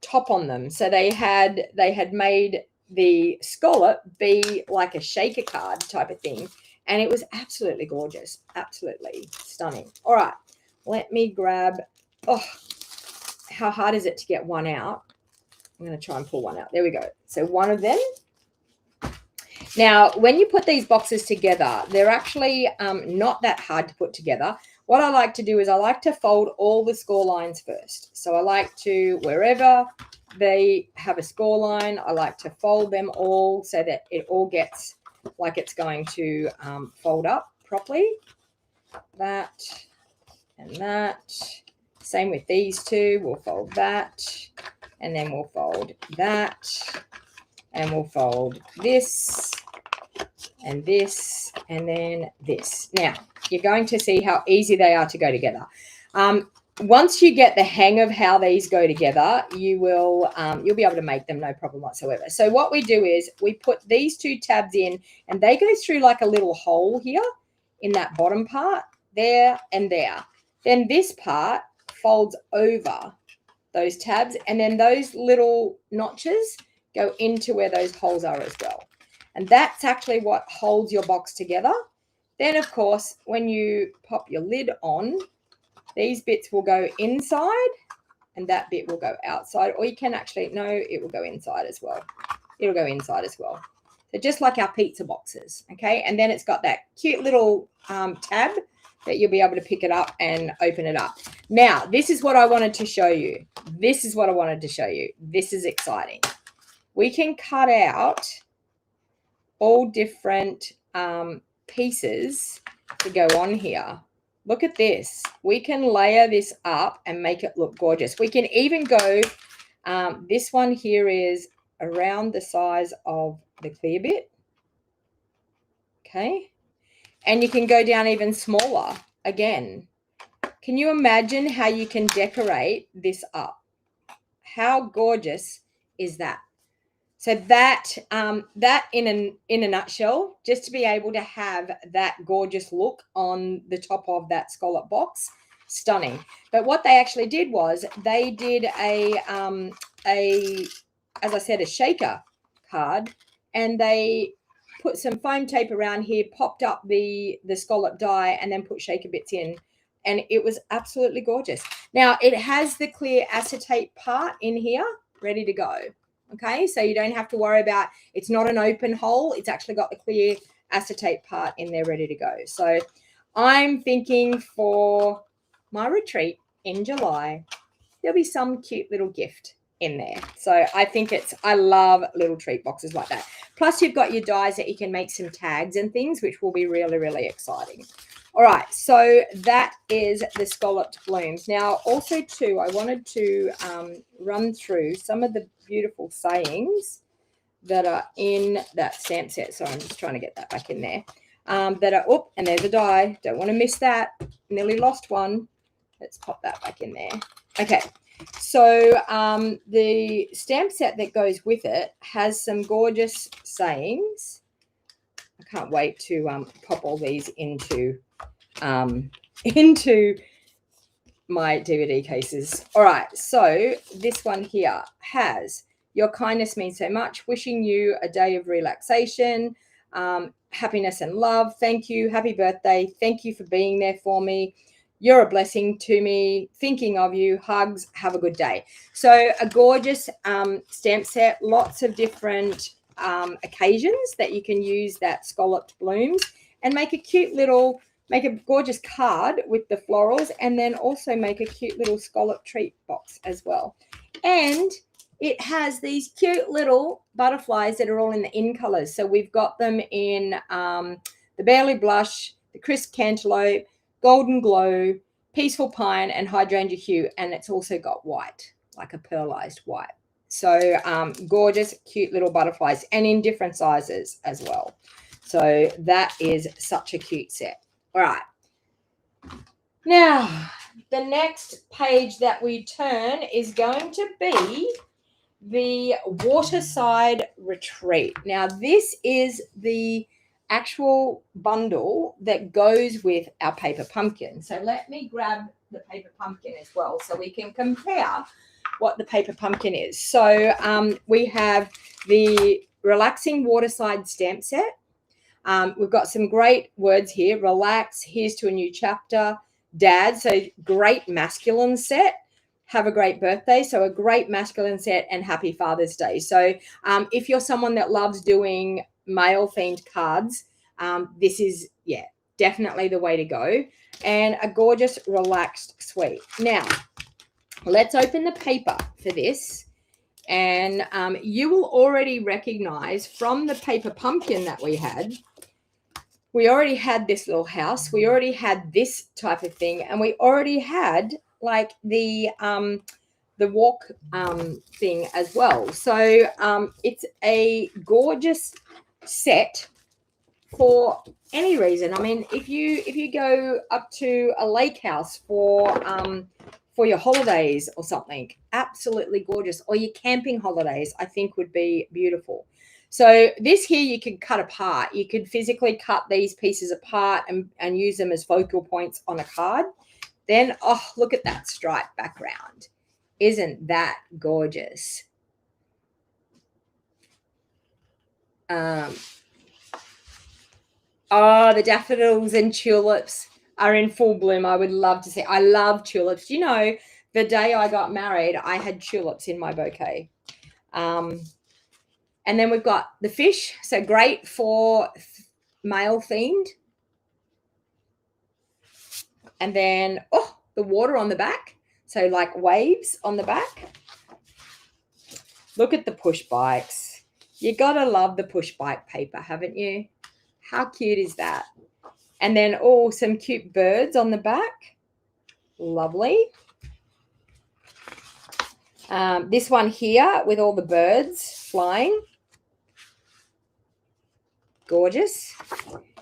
top on them. So they had made the scallop be like a shaker card type of thing. And it was absolutely gorgeous, absolutely stunning. All right, let me grab, oh, how hard is it to get one out? I'm going to try and pull one out. There we go. So one of them. Now, when you put these boxes together, they're actually not that hard to put together. What I like to do is I like to fold all the score lines first. So I like to, wherever they have a score line, I like to fold them all so that it all gets like it's going to fold up properly. That and that. Same with these two. We'll fold that. And then we'll fold that. And we'll fold this. And this. And then this. Now, you're going to see how easy they are to go together. Once you get the hang of how these go together, you will you'll be able to make them no problem whatsoever. So what we do is we put these two tabs in and they go through like a little hole here in that bottom part, there and there. Then this part folds over those tabs and then those little notches go into where those holes are as well. And that's actually what holds your box together. Then, of course, when you pop your lid on, these bits will go inside and that bit will go outside, or you can actually, no, it will go inside as well. It'll go inside as well. So just like our pizza boxes, okay? And then it's got that cute little tab that you'll be able to pick it up and open it up. Now, this is what I wanted to show you. This is what I wanted to show you. This is exciting. We can cut out all different pieces to go on here. Look at this. We can layer this up and make it look gorgeous. We can even go, this one here is around the size of the clear bit. Okay. And you can go down even smaller again. Can you imagine how you can decorate this up? How gorgeous is that? So that that in a nutshell, just to be able to have that gorgeous look on the top of that scallop box, stunning. But what they actually did was they did a as I said, a shaker card, and they put some foam tape around here, popped up the scallop die, and then put shaker bits in, and it was absolutely gorgeous. Now it has the clear acetate part in here ready to go. Okay, so you don't have to worry about, it's not an open hole, it's actually got the clear acetate part in there ready to go. So I'm thinking for my retreat in July, there'll be some cute little gift in there. So I think I love little treat boxes like that. Plus you've got your dies that you can make some tags and things, which will be really, really exciting. All right, so that is the scalloped blooms. Now also too, I wanted to run through some of the beautiful sayings that are in that stamp set. So I'm just trying to get that back in there. That are, oh, and there's a die. Don't want to miss that. Nearly lost one. Let's pop that back in there. Okay. So the stamp set that goes with it has some gorgeous sayings. I can't wait to pop all these into my DVD cases. All right, so this one here has, your kindness means so much, wishing you a day of relaxation, happiness and love, thank you, happy birthday, thank you for being there for me, you're a blessing to me, thinking of you, hugs, have a good day. So a gorgeous stamp set, lots of different occasions that you can use that scalloped blooms and make a cute little, make a gorgeous card with the florals, and then also make a cute little scallop treat box as well. And it has these cute little butterflies that are all in the in colors. So we've got them in the Barely Blush, the Crisp Cantaloupe, Golden Glow, Peaceful Pine, and Hydrangea Hue. And it's also got white, like a pearlized white. So gorgeous, cute little butterflies, and in different sizes as well. So that is such a cute set. All right. Now, the next page that we turn is going to be the Waterside Retreat. Now, this is the actual bundle that goes with our paper pumpkin. So let me grab the paper pumpkin as well so we can compare what the paper pumpkin is. So we have the Relaxing Waterside stamp set. We've got some great words here. Relax, here's to a new chapter, dad. So great masculine set. Have a great birthday. So a great masculine set, and happy Father's Day. So if you're someone that loves doing male themed cards, this is, yeah, definitely the way to go. And a gorgeous relaxed suite. Now, let's open the paper for this. And you will already recognize from the paper pumpkin that we already had this little house. We already had this type of thing. And we already had like the walk thing as well. So it's a gorgeous set for any reason. I mean, if you go up to a lake house for your holidays or something, absolutely gorgeous, or your camping holidays, I think would be beautiful. So this here you could cut apart. You could physically cut these pieces apart and use them as focal points on a card. Then, oh, look at that striped background. Isn't that gorgeous? Oh, the daffodils and tulips are in full bloom. I would love to see. I love tulips. You know, the day I got married, I had tulips in my bouquet. And then we've got the fish. So great for male themed. And then, oh, the water on the back. So like waves on the back. Look at the push bikes. You got to love the push bike paper, haven't you? How cute is that? And then, oh, some cute birds on the back. Lovely. This one here with all the birds flying. Gorgeous.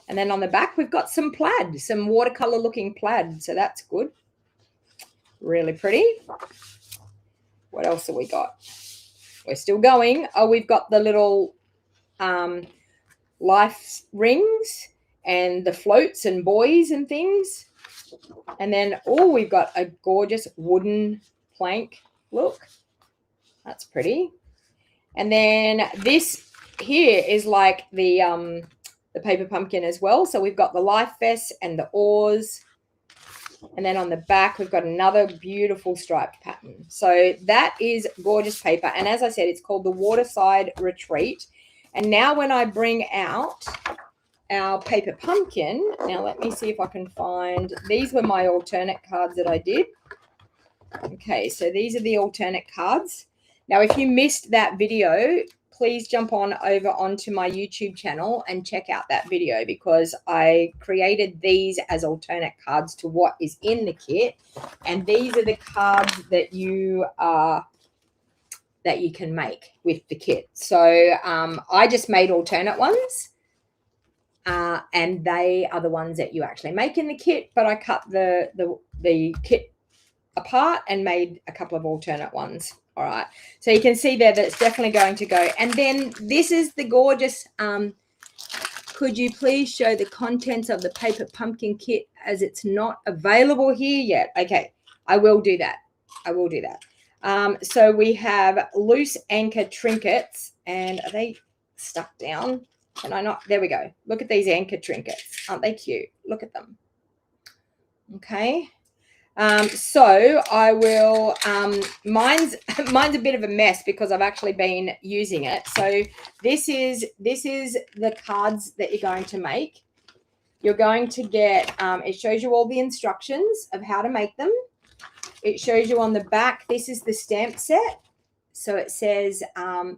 And then on the back, we've got some plaid, some watercolor looking plaid. So that's good. Really pretty. What else have we got? We're still going. Oh, we've got the little life rings and the floats and buoys and things. And then, oh, we've got a gorgeous wooden plank. Look, that's pretty. And then this here is like the paper pumpkin as well. So we've got the life vest and the oars. And then on the back, we've got another beautiful striped pattern. So that is gorgeous paper. And as I said, it's called the Waterside Retreat. And now when I bring out our paper pumpkin, now let me see if I can find, these were my alternate cards that I did. Okay, so these are the alternate cards. Now, if you missed that video, please jump on over onto my YouTube channel and check out that video, because I created these as alternate cards to what is in the kit. And these are the cards that you can make with the kit. So I just made alternate ones, and they are the ones that you actually make in the kit. But I cut the kit apart and made a couple of alternate ones. All right, so you can see there that it's definitely going to go. And then this is the gorgeous, could you please show the contents of the paper pumpkin kit, as it's not available here yet? Okay, I will do that. I will do that. So we have loose anchor trinkets, and are they stuck down? Can I not? There we go. Look at these anchor trinkets. Aren't they cute? Look at them. Okay. So I will, mine's a bit of a mess because I've actually been using it. So this is the cards that you're going to make. You're going to get, it shows you all the instructions of how to make them. It shows you on the back, this is the stamp set. So it says,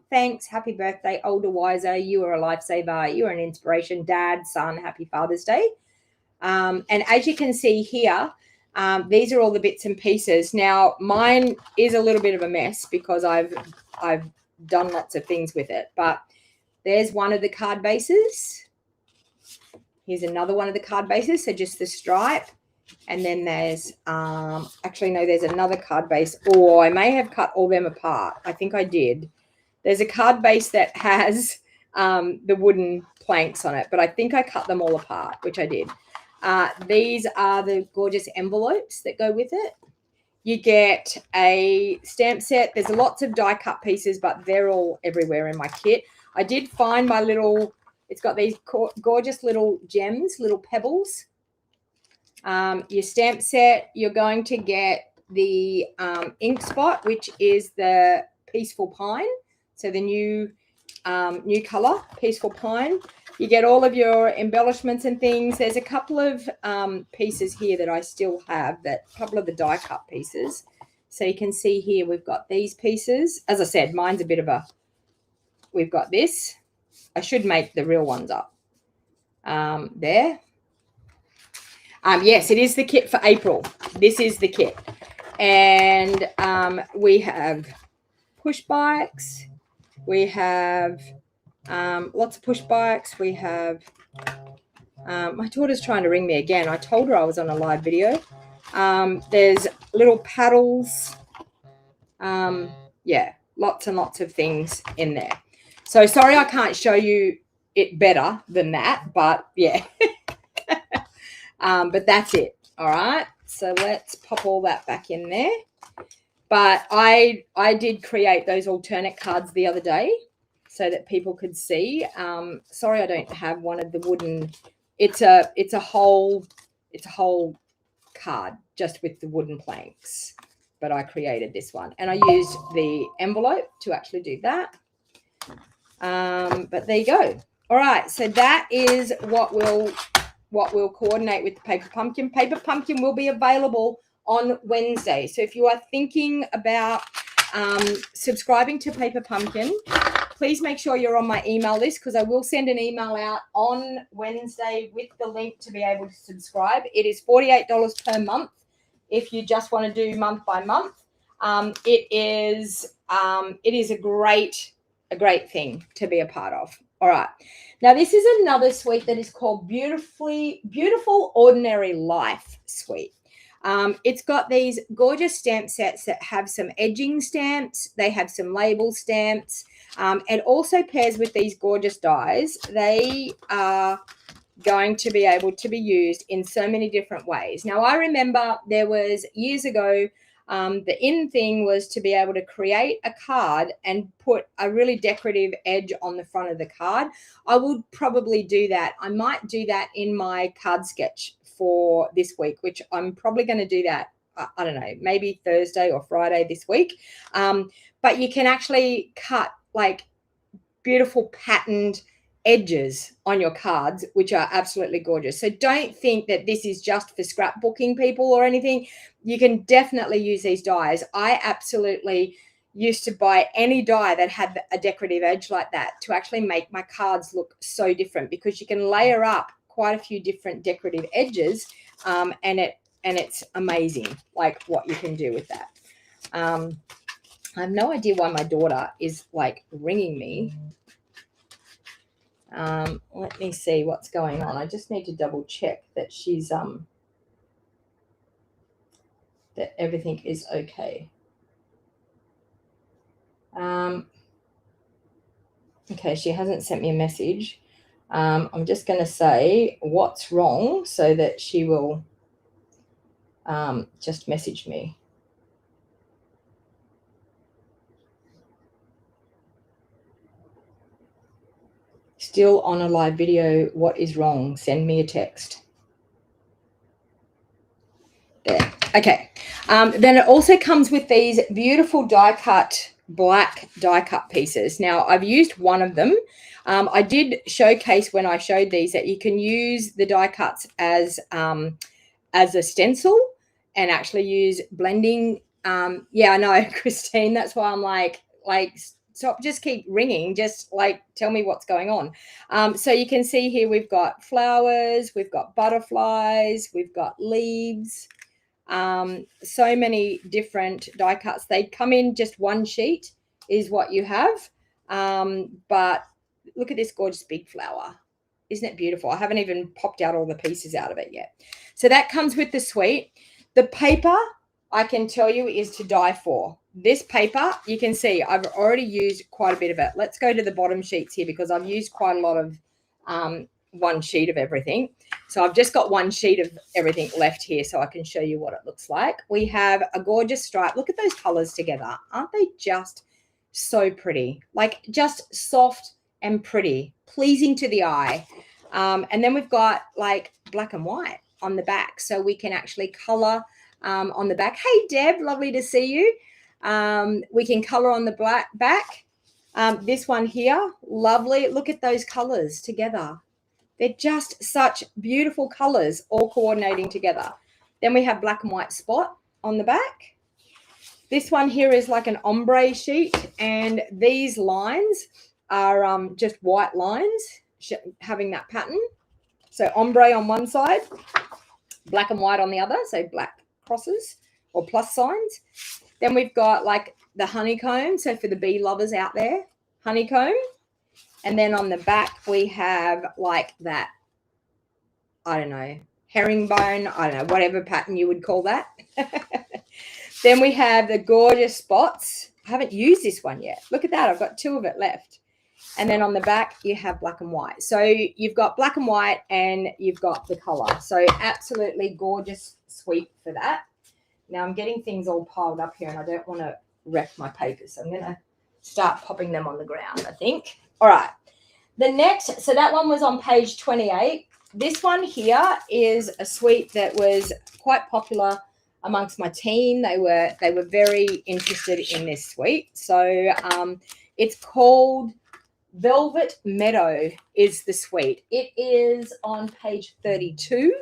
thanks, happy birthday, older, wiser, you are a lifesaver, you are an inspiration, dad, son, happy Father's Day. And as you can see here, these are all the bits and pieces. Now, mine is a little bit of a mess because I've done lots of things with it. But there's one of the card bases. Here's another one of the card bases. So just the stripe. And then there's, actually, no, there's another card base. Oh, I may have cut all them apart. I think I did. There's a card base that has the wooden planks on it. But I think I cut them all apart, which I did. These are the gorgeous envelopes that go with it. You get a stamp set. There's lots of die cut pieces, but they're all everywhere in my kit. I did find my little, it's got these gorgeous little gems, little pebbles. Your stamp set, you're going to get the ink spot, which is the Peaceful Pine. So the new color, Peaceful Pine. You get all of your embellishments and things. There's a couple of pieces here that I still have, a couple of the die cut pieces. So you can see here we've got these pieces. As I said, mine's a bit of a, we've got this. I should make the real ones up. There. Yes, it is the kit for April. This is the kit. And we have push bikes. We have lots of push bikes. We have, my daughter's trying to ring me again. I told her I was on a live video. There's little paddles. Yeah, lots and lots of things in there. So sorry I can't show you it better than that, but yeah. But that's it. All right. So let's pop all that back in there. But I did create those alternate cards the other day so that people could see. Sorry, I don't have one of the wooden. It's a whole card just with the wooden planks. but I created this one. And I used the envelope to actually do that. But there you go. All right, so that is what we'll coordinate with the paper pumpkin. Paper pumpkin will be available on Wednesday. So if you are thinking about subscribing to Paper Pumpkin, please make sure you're on my email list, because I will send an email out on Wednesday with the link to be able to subscribe. It is $48 per month if you just want to do month by month. It is a great thing to be a part of. All right. Now, this is another suite that is called Beautiful Ordinary Life Suite. It's got these gorgeous stamp sets that have some edging stamps. They have some label stamps. And also pairs with these gorgeous dies. They are going to be able to be used in so many different ways. Now, I remember there was years ago, the in thing was to be able to create a card and put a really decorative edge on the front of the card. I would probably do that. I might do that in my card sketch for this week, which I'm probably going to do that, I don't know, maybe Thursday or Friday this week. But you can actually cut like beautiful patterned edges on your cards, which are absolutely gorgeous. So don't think that this is just for scrapbooking people or anything. You can definitely use these dies. I absolutely used to buy any die that had a decorative edge like that to actually make my cards look so different, because you can layer up quite a few different decorative edges, and it's amazing like what you can do with that. I have no idea why my daughter is like ringing me. Let me see what's going on. I just need to double check that she's that everything is okay. Okay, she hasn't sent me a message. I'm just going to say what's wrong so that she will just message me. Still on a live video. What is wrong? Send me a text. There. Okay. Then it also comes with these beautiful black die cut pieces. Now, I've used one of them. I did showcase when I showed these that you can use the die cuts as a stencil and actually use blending. Yeah, I know, Christine. That's why I'm like, stop, just keep ringing. Just like tell me what's going on. So you can see here we've got flowers, we've got butterflies, we've got leaves. So many different die cuts. They come in just one sheet is what you have. But look at this gorgeous big flower. Isn't it beautiful? I haven't even popped out all the pieces out of it yet. So that comes with the suite. The paper, I can tell you, is to die for. This paper, you can see I've already used quite a bit of it. Let's go to the bottom sheets here because I've used quite a lot of one sheet of everything. So I've just got one sheet of everything left here so I can show you what it looks like. We have a gorgeous stripe. Look at those colors together. Aren't they just so pretty? Like just soft and pretty, pleasing to the eye. And then we've got like black and white on the back, so we can actually color on the back. Hey, Deb, lovely to see you. We can color on the back. This one here, lovely. Look at those colors together. They're just such beautiful colors all coordinating together. Then we have black and white spot on the back. This one here is like an ombre sheet, and these lines are just white lines having that pattern. So ombre on one side, black and white on the other, so black crosses or plus signs. Then we've got like the honeycomb, so for the bee lovers out there, honeycomb. And then on the back we have like that, I don't know, herringbone, I don't know, whatever pattern you would call that. Then we have the gorgeous spots. I haven't used this one yet. Look at that. I've got two of it left. And then on the back, you have black and white. So you've got black and white and you've got the color. So absolutely gorgeous suite for that. Now I'm getting things all piled up here and I don't want to wreck my papers. So I'm going to start popping them on the ground, I think. All right. The next, so that one was on page 28. This one here is a suite that was quite popular amongst my team. They were very interested in this suite. So it's called Velvet Meadow is the suite. It is on page 32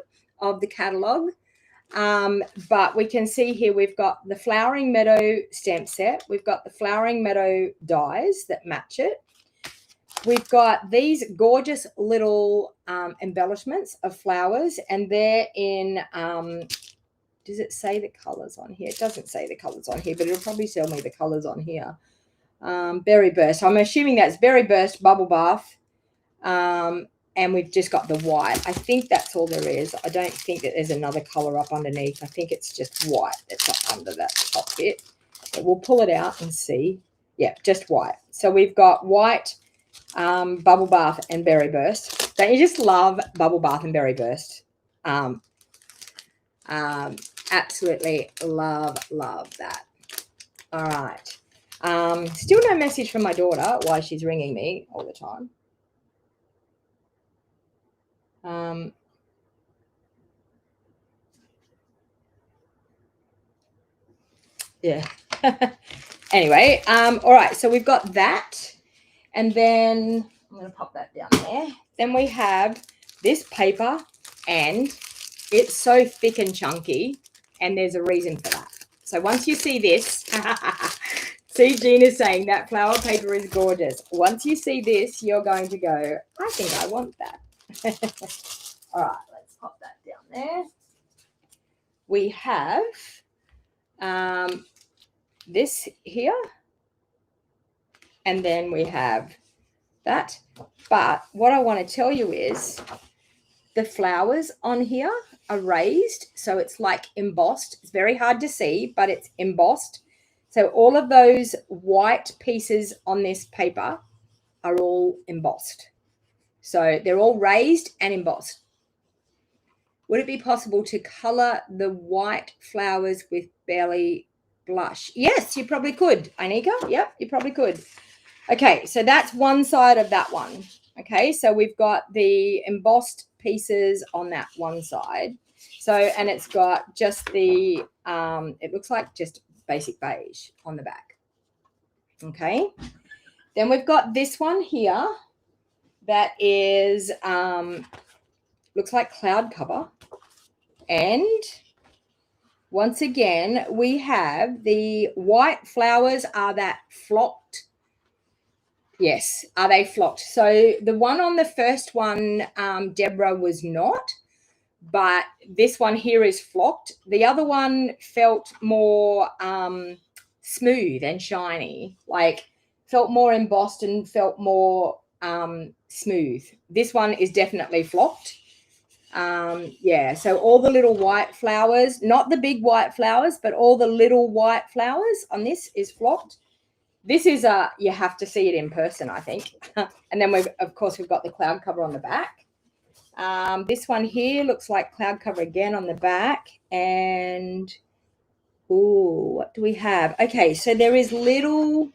of the catalogue. But we can see here we've got the Flowering Meadow stamp set. We've got the Flowering Meadow dies that match it. We've got these gorgeous little embellishments of flowers, and they're in, does it say the colours on here? It doesn't say the colours on here, but it'll probably tell me the colours on here. Berry Burst. I'm assuming that's Berry Burst, Bubble Bath, and we've just got the white. I think that's all there is. I don't think that there's another colour up underneath. I think it's just white that's up under that top bit. But we'll pull it out and see. Yeah, just white. So we've got white, Bubble Bath, and Berry Burst. Don't you just love Bubble Bath and Berry Burst? Absolutely love that. All right. Still no message from my daughter. Why she's ringing me all the time. Yeah. Anyway, all right, so we've got that, and then I'm going to pop that down there. Then we have this paper, and it's so thick and chunky, and there's a reason for that. So once you see this, see, Gina's saying that flower paper is gorgeous. Once you see this, you're going to go, I think I want that. All right, let's pop that down there. We have this here, and then we have that. But what I want to tell you is the flowers on here are raised, so it's like embossed. It's very hard to see, but it's embossed. So all of those white pieces on this paper are all embossed. So they're all raised and embossed. Would it be possible to color the white flowers with Belly Blush? Yes, you probably could, Anika. Yep, you probably could. Okay, so that's one side of that one. Okay, so we've got the embossed pieces on that one side. So, and it's got just the, it looks like just basic beige on the back. Okay, then we've got this one here that is, looks like cloud cover. And once again, we have the white flowers. Are that flocked? Yes. Are they flocked? So the one on the first one, Deborah, was not, but this one here is flocked. The other one felt more smooth and shiny, like felt more embossed and felt more smooth. This one is definitely flocked. Yeah, so all the little white flowers, not the big white flowers, but all the little white flowers on this is flocked. This is you have to see it in person, I think. And then we've got the cloud cover on the back. This one here looks like cloud cover again on the back. And ooh, what do we have? Okay, so there is little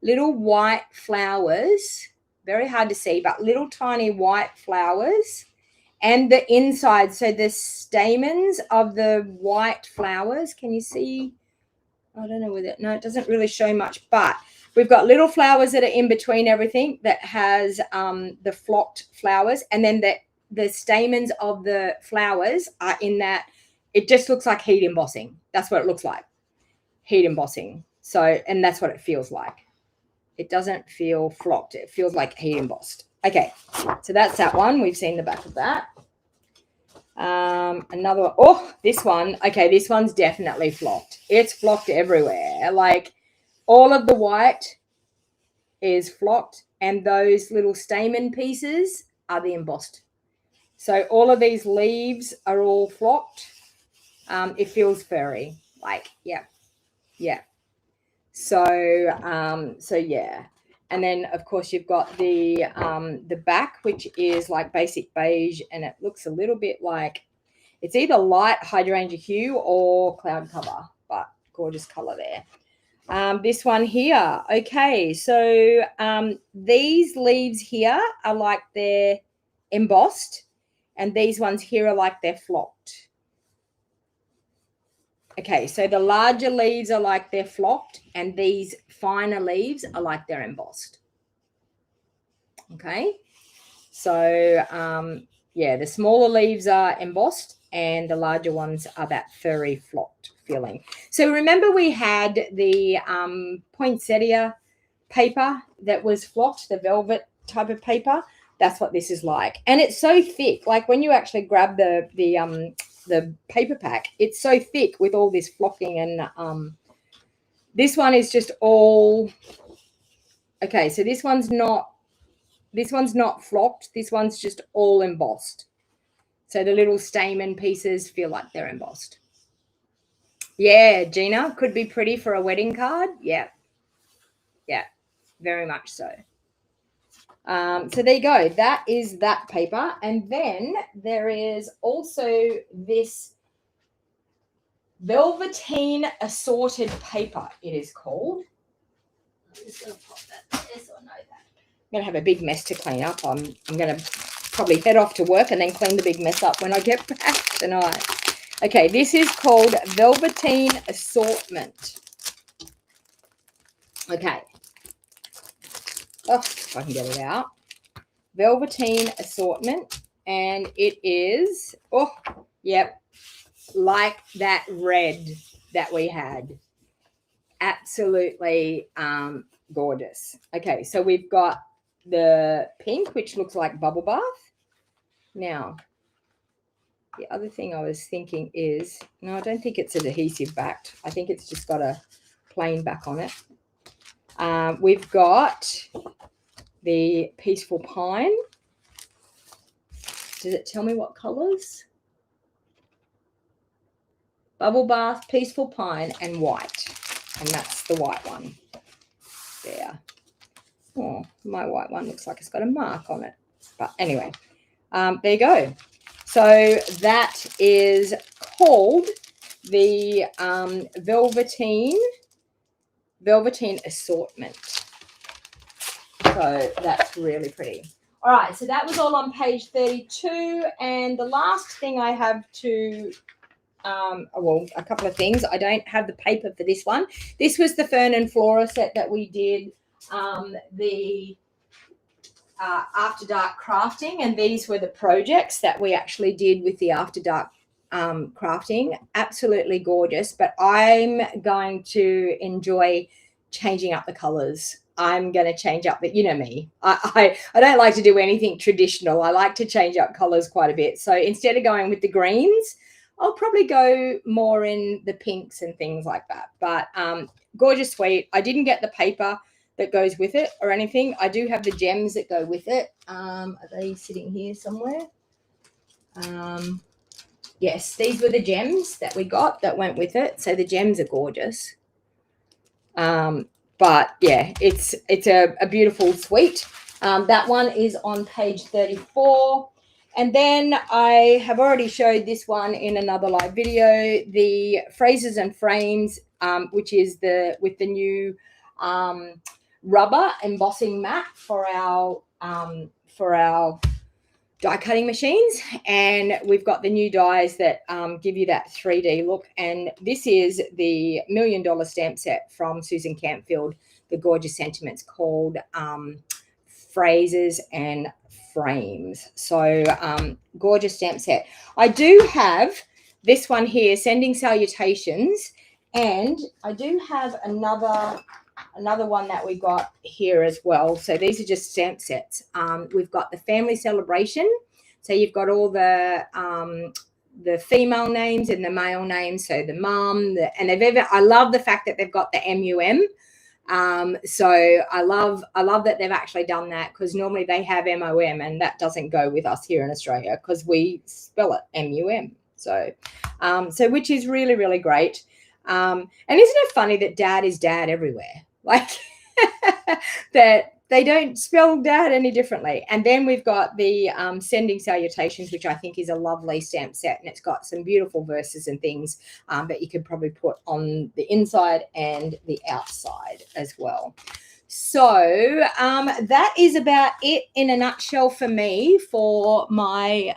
white flowers, very hard to see, but little tiny white flowers. And the inside, so the stamens of the white flowers, can you see? I don't know whether, no, it doesn't really show much, but we've got little flowers that are in between everything that has the flocked flowers. And then the stamens of the flowers are in that. It just looks like heat embossing. That's what it looks like, heat embossing. So, and that's what it feels like. It doesn't feel flocked. It feels like heat embossed. Okay, so that's that one. We've seen the back of that. Another one. Oh, this one. Okay, this one's definitely flocked. It's flocked everywhere. Like all of the white is flocked, and those little stamen pieces are the embossed. So all of these leaves are all flocked. It feels furry. Like, yeah. So yeah. And then, of course, you've got the back, which is like basic beige, and it looks a little bit like it's either light hydrangea hue or cloud cover, but gorgeous color there. This one here. Okay, so these leaves here are like they're embossed, and these ones here are like they're flocked. Okay, so the larger leaves are like they're flocked, and these finer leaves are like they're embossed. Okay, so yeah, the smaller leaves are embossed and the larger ones are that furry flocked feeling. So remember we had the poinsettia paper that was flocked, the velvet type of paper. That's what this is like, and it's so thick. Like when you actually grab the paper pack, it's so thick with all this flocking, and this one is just all okay. So this one's not flocked. This one's just all embossed. So the little stamen pieces feel like they're embossed. Yeah, Gina, could be pretty for a wedding card. Yeah, very much so. So there you go. That is that paper. And then there is also this velveteen assorted paper, it is called. I'm just going to pop that there so I know that. I'm going to have a big mess to clean up. I'm going to probably head off to work and then clean the big mess up when I get back tonight. Okay, this is called Velveteen Assortment. Okay. Oh, if I can get it out. Velveteen Assortment. And it is, oh, yep, like that red that we had. Absolutely gorgeous. Okay, so we've got the pink, which looks like bubble bath. Now, the other thing I was thinking is, no, I don't think it's adhesive backed. I think it's just got a plain back on it. We've got the Peaceful Pine. Does it tell me what colours? Bubble Bath, Peaceful Pine, and white. And that's the white one there. Oh, my white one looks like it's got a mark on it. But anyway, there you go. So that is called the Velveteen Assortment. So that's really pretty. All right, so that was all on page 32. And the last thing I have to, well, a couple of things. I don't have the paper for this one. This was the Fern and Flora set that we did, the After Dark crafting, and these were the projects that we actually did with the After Dark crafting. Absolutely gorgeous, but I'm going to enjoy changing up the colors. I'm going to change up, but you know me, I don't like to do anything traditional. I like to change up colors quite a bit. So instead of going with the greens, I'll probably go more in the pinks and things like that. But gorgeous suite. I didn't get the paper that goes with it or anything. I do have the gems that go with it. Are they sitting here somewhere? Yes, these were the gems that we got that went with it. So the gems are gorgeous. But yeah, it's a beautiful suite. That one is on page 34. And then I have already showed this one in another live video, the phrases and frames, which is with the new rubber embossing mat for our die cutting machines. And we've got the new dies that give you that 3D look. And this is the $1 Million stamp set from Susan Campfield, the gorgeous sentiments, called Phrases and Frames. So gorgeous stamp set. I do have this one here, Sending Salutations, and I do have another one that we got here as well. So these are just stamp sets. We've got the Family Celebration. So you've got all the female names and the male names. So the mum, I love the fact that they've got the MUM. So I love that they've actually done that, because normally they have MOM and that doesn't go with us here in Australia because we spell it MUM. So which is really, really great. And isn't it funny that dad is dad everywhere? Like that they don't spell dad any differently. And then we've got the Sending Salutations, which I think is a lovely stamp set, and it's got some beautiful verses and things that you could probably put on the inside and the outside as well. So that is about it in a nutshell for me for my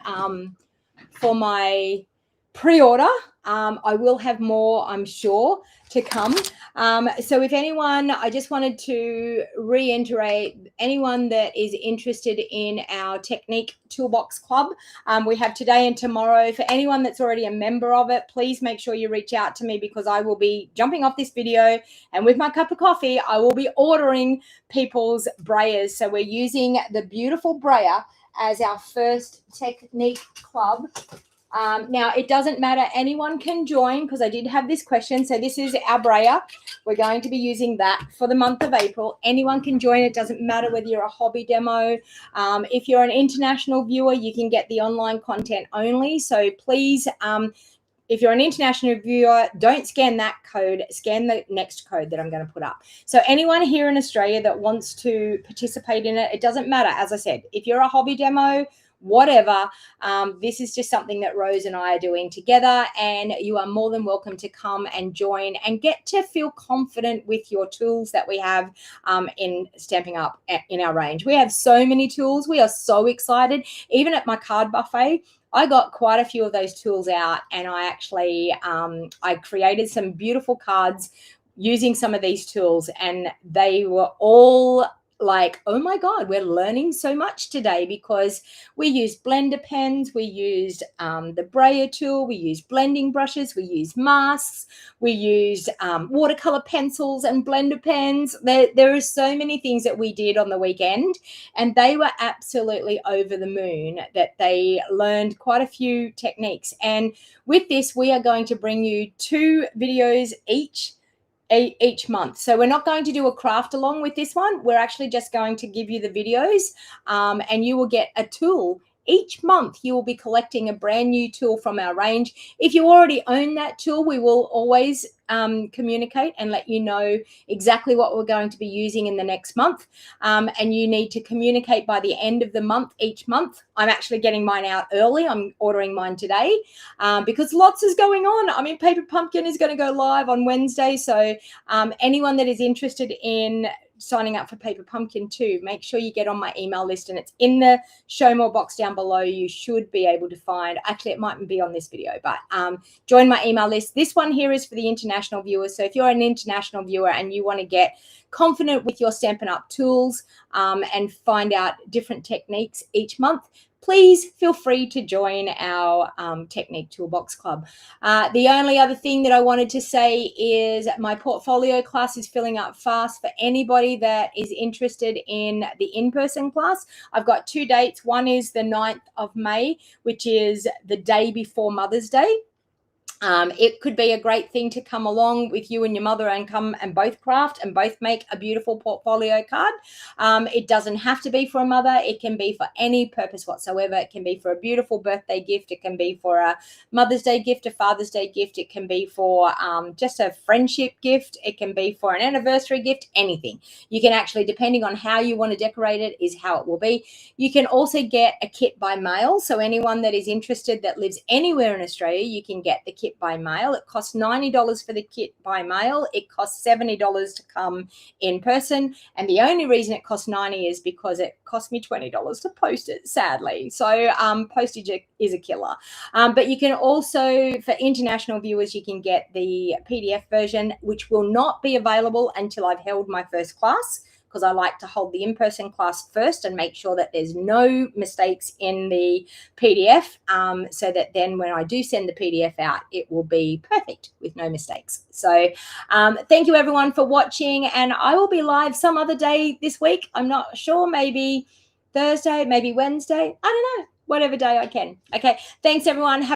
pre-order. I will have more, I'm sure, to come. So if anyone, I just wanted to reiterate, anyone that is interested in our Technique Toolbox Club, we have today and tomorrow. For anyone that's already a member of it, please make sure you reach out to me, because I will be jumping off this video, and with my cup of coffee, I will be ordering people's brayers. So we're using the beautiful brayer as our first Technique Club. Now, it doesn't matter. Anyone can join, because I did have this question. So this is our brayer. We're going to be using that for the month of April. Anyone can join. It doesn't matter whether you're a hobby demo. If you're an international viewer, you can get the online content only. So please, if you're an international viewer, don't scan that code. Scan the next code that I'm going to put up. So anyone here in Australia that wants to participate in it, it doesn't matter. As I said, if you're a hobby demo, whatever, this is just something that Rose and I are doing together, and you are more than welcome to come and join and get to feel confident with your tools that we have in Stampin' Up in our range. We have so many tools. We are so excited. Even at my card buffet, I got quite a few of those tools out, and I actually I created some beautiful cards using some of these tools, and they were all like, oh my God, we're learning so much today, because we used blender pens, we used the brayer tool, we used blending brushes, we used masks, we used watercolor pencils and blender pens. There are so many things that we did on the weekend, and they were absolutely over the moon that they learned quite a few techniques. And with this, we are going to bring you 2 videos each month. So we're not going to do a craft along with this one. We're actually just going to give you the videos, and you will get a tool. Each month you will be collecting a brand new tool from our range. If you already own that tool, we will always communicate and let you know exactly what we're going to be using in the next month. And you need to communicate by the end of the month, each month. I'm actually getting mine out early. I'm ordering mine today because lots is going on. I mean, Paper Pumpkin is going to go live on Wednesday. So anyone that is interested in signing up for Paper Pumpkin too, make sure you get on my email list, and it's in the show more box down below. You should be able to find, actually it mightn't be on this video, but join my email list. This one here is for the international viewers. So if you're an international viewer and you want to get confident with your Stampin' Up tools and find out different techniques each month, please feel free to join our Technique Toolbox Club. The only other thing that I wanted to say is my portfolio class is filling up fast. For anybody that is interested in the in-person class, I've got 2 dates. One is the 9th of May, which is the day before Mother's Day. It could be a great thing to come along with you and your mother and come and both craft and both make a beautiful portfolio card. It doesn't have to be for a mother. It can be for any purpose whatsoever. It can be for a beautiful birthday gift. It can be for a Mother's Day gift, a Father's Day gift. It can be for just a friendship gift. It can be for an anniversary gift, anything. You can actually, depending on how you want to decorate it, is how it will be. You can also get a kit by mail. So anyone that is interested that lives anywhere in Australia, you can get the kit by mail. It costs $90 for the kit by mail. It costs $70 to come in person. And the only reason it costs $90 is because it cost me $20 to post it, sadly. So postage is a killer. But you can also, for international viewers, you can get the PDF version, which will not be available until I've held my first class, because I like to hold the in-person class first and make sure that there's no mistakes in the PDF, so that then when I do send the PDF out, it will be perfect with no mistakes. So thank you everyone for watching, and I will be live some other day this week. I'm not sure, maybe Thursday, maybe Wednesday. I don't know, whatever day I can. Okay, thanks everyone.